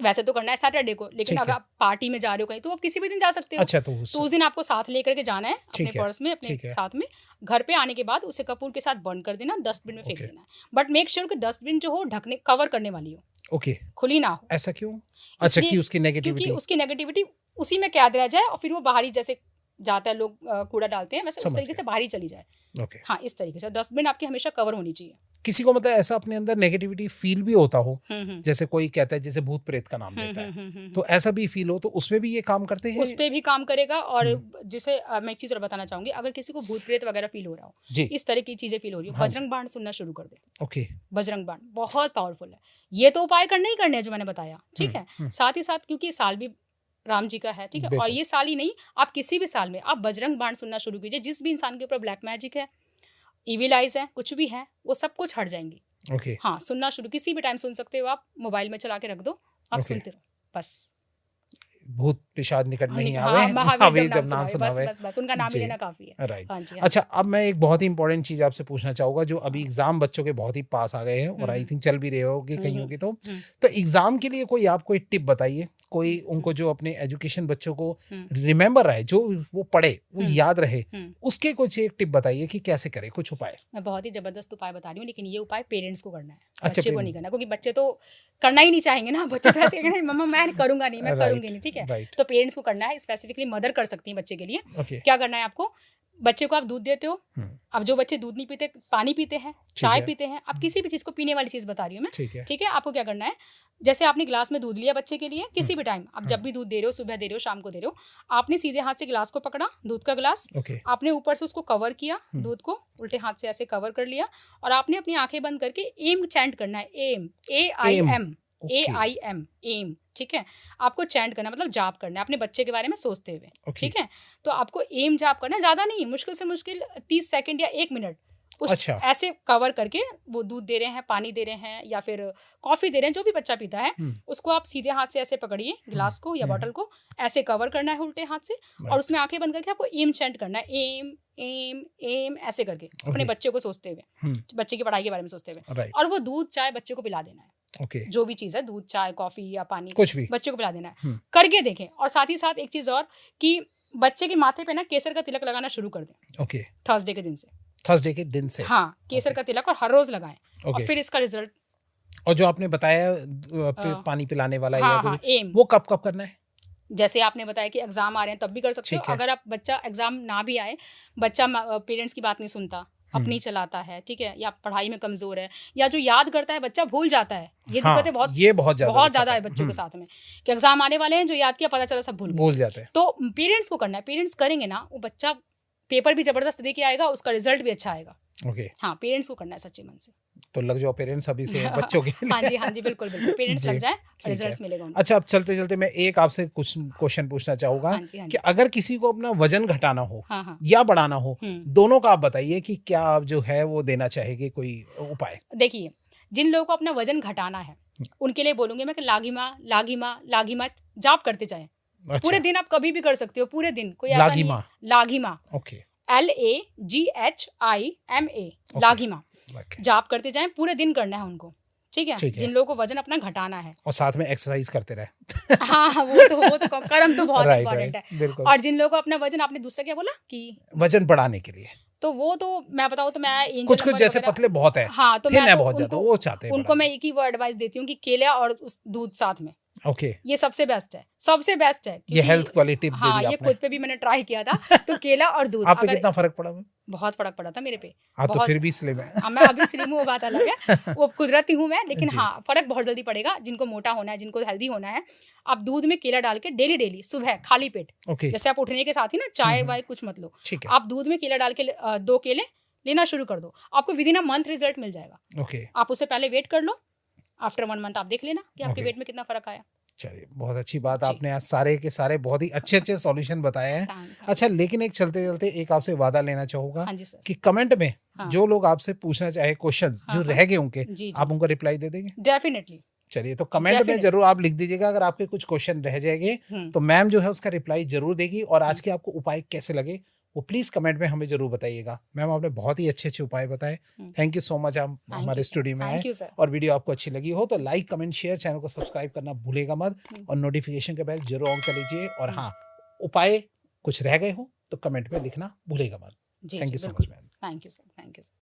वैसे तो करना है सैटरडे को, लेकिन ठीक अगर है। आप पार्टी में जा रहे हो कहीं, तो आप किसी भी दिन जा सकते हो। अच्छा, तो तो उस दिन आपको साथ लेकर के जाना है अपने ठीक है, पर्स में, अपने ठीक है। साथ में। घर पे आने के बाद उसे कपूर के साथ बर्न कर देना, डस्टबिन में फेंक Okay. देना है। बट मेक श्योर कि डस्टबिन जो हो ढकने, कवर करने वाली हो, ओके, खुली ना हो। ऐसा क्यों? अच्छा, इसलिए कि उसकी क्योंकि नेगेटिविटी, उसकी नेगेटिविटी उसी में कैद रह जाए और फिर वो बाहरी, जैसे जाता है लोग कूड़ा डालते हैं, वैसे उस समझ तरीके गया। से बाहरी चली जाए। ओके। हाँ, इस तरीके से डस्टबिन आपकी हमेशा कवर होनी चाहिए। किसी को मतलब ऐसा अपने अंदर नेगेटिविटी फील भी होता हो, हम्म। जैसे कोई कहता है, जैसे भूत प्रेत का नाम लेता है, तो ऐसा भी फील हो, तो उसमें भी ये काम करते हैं? उस पे भी काम करेगा। और जिसे मैं एक चीज़ और बताना चाहूंगी, अगर किसी को भूत प्रेत वगैरह फील हो रहा हो, जी, इस तरह की चीज़ें फील हो रही हो, हाँ जी। बजरंग बाण सुनना शुरू कर दे। ओके, बजरंग बाण बहुत पावरफुल है। ये तो उपाय करने ही करने हैं जो मैंने बताया, ठीक है। साथ ही साथ क्योंकि ये साल भी राम जी का है, ठीक है, और बिल्कुल। ये साल ही नहीं, आप किसी भी साल में आप बजरंग बाण सुनना शुरू कीजिए। जिस भी इंसान के ऊपर ब्लैक मैजिक है, इविल आइज है, कुछ भी है, वो सब कुछ हट जाएंगी। ओके, हाँ, सुनना शुरू किसी भी टाइम सुन सकते हो आप, मोबाइल में चला के रख दो, आप Okay. सुनते रहो बस। भूत पिशाच निकट नहीं हाँ, आवे, महावीर जब नाम बस सुनावे। बस बस उनका नाम ही जी। लेना काफी है। राइट। हाँ जी, हाँ अच्छा, अब मैं एक बहुत ही इंपॉर्टेंट चीज आपसे पूछना चाहूंगा, जो अभी एग्जाम बच्चों के बहुत ही पास आ गए हैं और आई थिंक चल भी रहे होगे कहीं होगी, तो एग्जाम के लिए कोई आप कोई टिप बताइए, कोई उनको जो अपने एजुकेशन बच्चों को रिमेम्बर रहे, जो वो पढ़े वो याद रहे, उसके कुछ एक टिप बताइए कि कैसे करे, कुछ उपाय। मैं बहुत ही जबरदस्त उपाय बता रही हूँ, लेकिन ये उपाय पेरेंट्स को करना है, अच्छा, बच्चे को नहीं करना, क्योंकि बच्चे तो करना ही नहीं चाहेंगे ना। बच्चे तो ऐसे कहेंगे मम्मा मैं करूंगा नहीं, मैं करूंगी नहीं, ठीक है। राइट। तो पेरेंट्स को करना है, स्पेसिफिकली मदर कर सकती है बच्चे के लिए। ओके, क्या करना है आपको, बच्चे को आप दूध देते हो, अब जो बच्चे दूध नहीं पीते, पानी पीते हैं, चाय है। पीते हैं, अब किसी भी चीज़ को पीने वाली चीज़ बता रही हूँ मैं, ठीक है, ठीक है। आपको क्या करना है, जैसे आपने गिलास में दूध लिया बच्चे के लिए, किसी भी टाइम आप जब भी दूध दे रहे हो, सुबह दे रहे हो, शाम को दे रहे हो, आपने सीधे हाथ से गिलास को पकड़ा, दूध का गिलास, ओके, आपने ऊपर से उसको कवर किया, दूध को उल्टे हाथ से ऐसे कवर कर लिया, और आपने अपनी आंखें बंद करके एम चैंट करना है, एम AIM AIM एम, ठीक है। आपको चैंट करना मतलब जाप करना है अपने बच्चे के बारे में सोचते हुए, Okay. ठीक है। तो आपको एम जाप करना है, ज़्यादा नहीं, मुश्किल से मुश्किल 30 सेकंड या 1 मिनट उस अच्छा। ऐसे कवर करके, वो दूध दे रहे हैं, पानी दे रहे हैं, या फिर कॉफ़ी दे रहे हैं, जो भी बच्चा पीता है, उसको आप सीधे हाथ से ऐसे पकड़िए, गिलास को या बॉटल को ऐसे कवर करना है उल्टे हाथ से, और उसमें आंखें बंद करके आपको एम चैंट करना है, एम एम एम ऐसे करके अपने बच्चे को सोचते हुए, बच्चे की पढ़ाई के बारे में सोचते हुए, राइट, और वो दूध चाय बच्चे को पिला देना है। ओके, जो भी चीज़ है, दूध चाय कॉफ़ी या पानी, कुछ भी बच्चे को पिला देना है, करके देखें। और साथ ही साथ एक चीज़ और, कि बच्चे के माथे पे ना केसर का तिलक लगाना शुरू कर दें ओके, थर्सडे के दिन से। थर्सडे के दिन से, हाँ, केसर का तिलक, और हर रोज लगाएं, और Okay. फिर इसका रिजल्ट। और जो आपने बताया पानी पिलाने वाला हाँ, या हाँ, कुछ, एम, वो कब कब करना है? जैसे आपने बताया कि एग्जाम आ रहे हैं तब भी कर सकते हो। ठीक है। अगर आप बच्चा एग्जाम ना भी आए, बच्चा पेरेंट्स की बात नहीं सुनता, अपनी चलाता है, ठीक है, या पढ़ाई में कमजोर है, या जो याद करता है बच्चा भूल जाता है, ये हाँ, दिक्कतें ये बहुत ज्यादा है बच्चों के साथ में, कि एग्जाम आने वाले हैं, जो याद किया पता चला सब भूल जाते हैं। तो पेरेंट्स को करना है, पेरेंट्स करेंगे ना, वो बच्चा पेपर भी जबरदस्त दे के आएगा, उसका रिजल्ट भी अच्छा आएगा। ओके, हाँ, पेरेंट्स को करना है सच्चे मन से। तो लग जाओ पेरेंट्स अभी से बच्चों के हाँ जी, हाँ जी, बिल्कुल बिल्कुल, पेरेंट्स लग जाए, रिजल्ट्स मिलेगा उनको। अच्छा, अब चलते चलते मैं एक आपसे कुछ क्वेश्चन पूछना चाहूंगा, हाँ जी, हाँ कि जी। अगर किसी को अपना वजन घटाना हो हाँ, हाँ। या बढ़ाना हो, दोनों का आप बताइए कि क्या आप जो है वो देना चाहेंगे, कोई उपाय? देखिए, जिन लोगों को अपना वजन घटाना है, उनके लिए बोलूंगी मैं कि लागिमा लागिमा लागिमा जाप करते जाएं। अच्छा, पूरे दिन आप कभी भी कर सकते हो, पूरे दिन, कोई ऐसा नहीं है। लागिमा, लागिमा ओके, LAGHIMA, लाघिमा। Okay. जाप करते जाएं, पूरे दिन करना है उनको, ठीक है। ठीक है। जिन लोगों को वजन अपना घटाना है और साथ में एक्सरसाइज करते रहे। हाँ, वो तो कर्म तो बहुत Right, इंपॉर्टेंट right, है। बिल्कुल। और जिन लोगों को अपना वजन, आपने दूसरा क्या बोला कि वजन बढ़ाने के लिए तो वो तो मैं बताऊँ तो मैं एंजल कुछ नंबर जैसे वगैरह- पतले बहुत है, हाँ, तो थिन मैं है तो बहुत ज्यादा, उनको वो चाहते हैं उनको मैं एक ही वो एडवाइस देती हूँ कि केला और उस दूध साथ में, ओके। ये सबसे बेस्ट है, सबसे बेस्ट है। ये क्योंकि- हेल्थ क्वालिटी दे हाँ, दी ये आपने। खुद पे भी मैंने ट्राई किया था। तो केला और दूध, आप पे अगर कितना फर्क पड़ा? बहुत फर्क पड़ा था मेरे पे। आप तो बहुत- फिर भी स्लिम है। मैं अभी स्लिम हूँ, वो बात अलग है, वो कुदरती हूँ मैं, लेकिन जी। हाँ, फर्क बहुत जल्दी पड़ेगा। जिनको मोटा होना है, जिनको हेल्दी होना है, आप दूध में केला डाल के डेली सुबह खाली पेट, ओके, जैसे आप उठने के साथ ही ना चाय वाय कुछ मत लो, ठीक है। आप दूध में केला डाल के 2 केले लेना शुरू कर दो, आपको विदिन अ मंथ रिजल्ट मिल जाएगा। ओके, आप उससे पहले वेट कर लो, आफ्टर 1 मंथ आप देख लेना कि आपके Okay. वेट में कितना फर्क आया। चलिए, बहुत अच्छी बात। जी। आपने आज सारे के सारे बहुत ही अच्छे सॉल्यूशन बताए हैं। Thank- अच्छा, लेकिन एक चलते चलते एक आपसे वादा लेना चाहूंगा हाँ जी सर। कि कमेंट में हाँ। जो लोग आपसे पूछना चाहे क्वेश्चंस हाँ, जो हाँ। रह गए उनके, जी जी, आप उनको रिप्लाई दे देंगे? डेफिनेटली। चलिए, तो कमेंट में Definitely. जरूर आप लिख दीजिएगा अगर आपके कुछ क्वेश्चन रह जाएंगे, तो मैम जो है उसका रिप्लाई जरूर देगी। और आज के आपको उपाय कैसे लगे वो प्लीज कमेंट में हमें जरूर बताइएगा। मैम, आपने बहुत ही अच्छे उपाय बताए। Thank you so much. आप हमारे स्टूडियो में आए। Thank you sir. और वीडियो आपको अच्छी लगी हो तो लाइक, कमेंट, शेयर, चैनल को सब्सक्राइब करना भूलेगा मत। और नोटिफिकेशन का बेल जरूर ऑन कर लीजिए। और हाँ, उपाय कुछ रह गए हो तो कमेंट में लिखना भूलेगा मत। जी थैंक जी, यू सो बिल्कुल। Much ma'am. Thank you sir, thank you sir.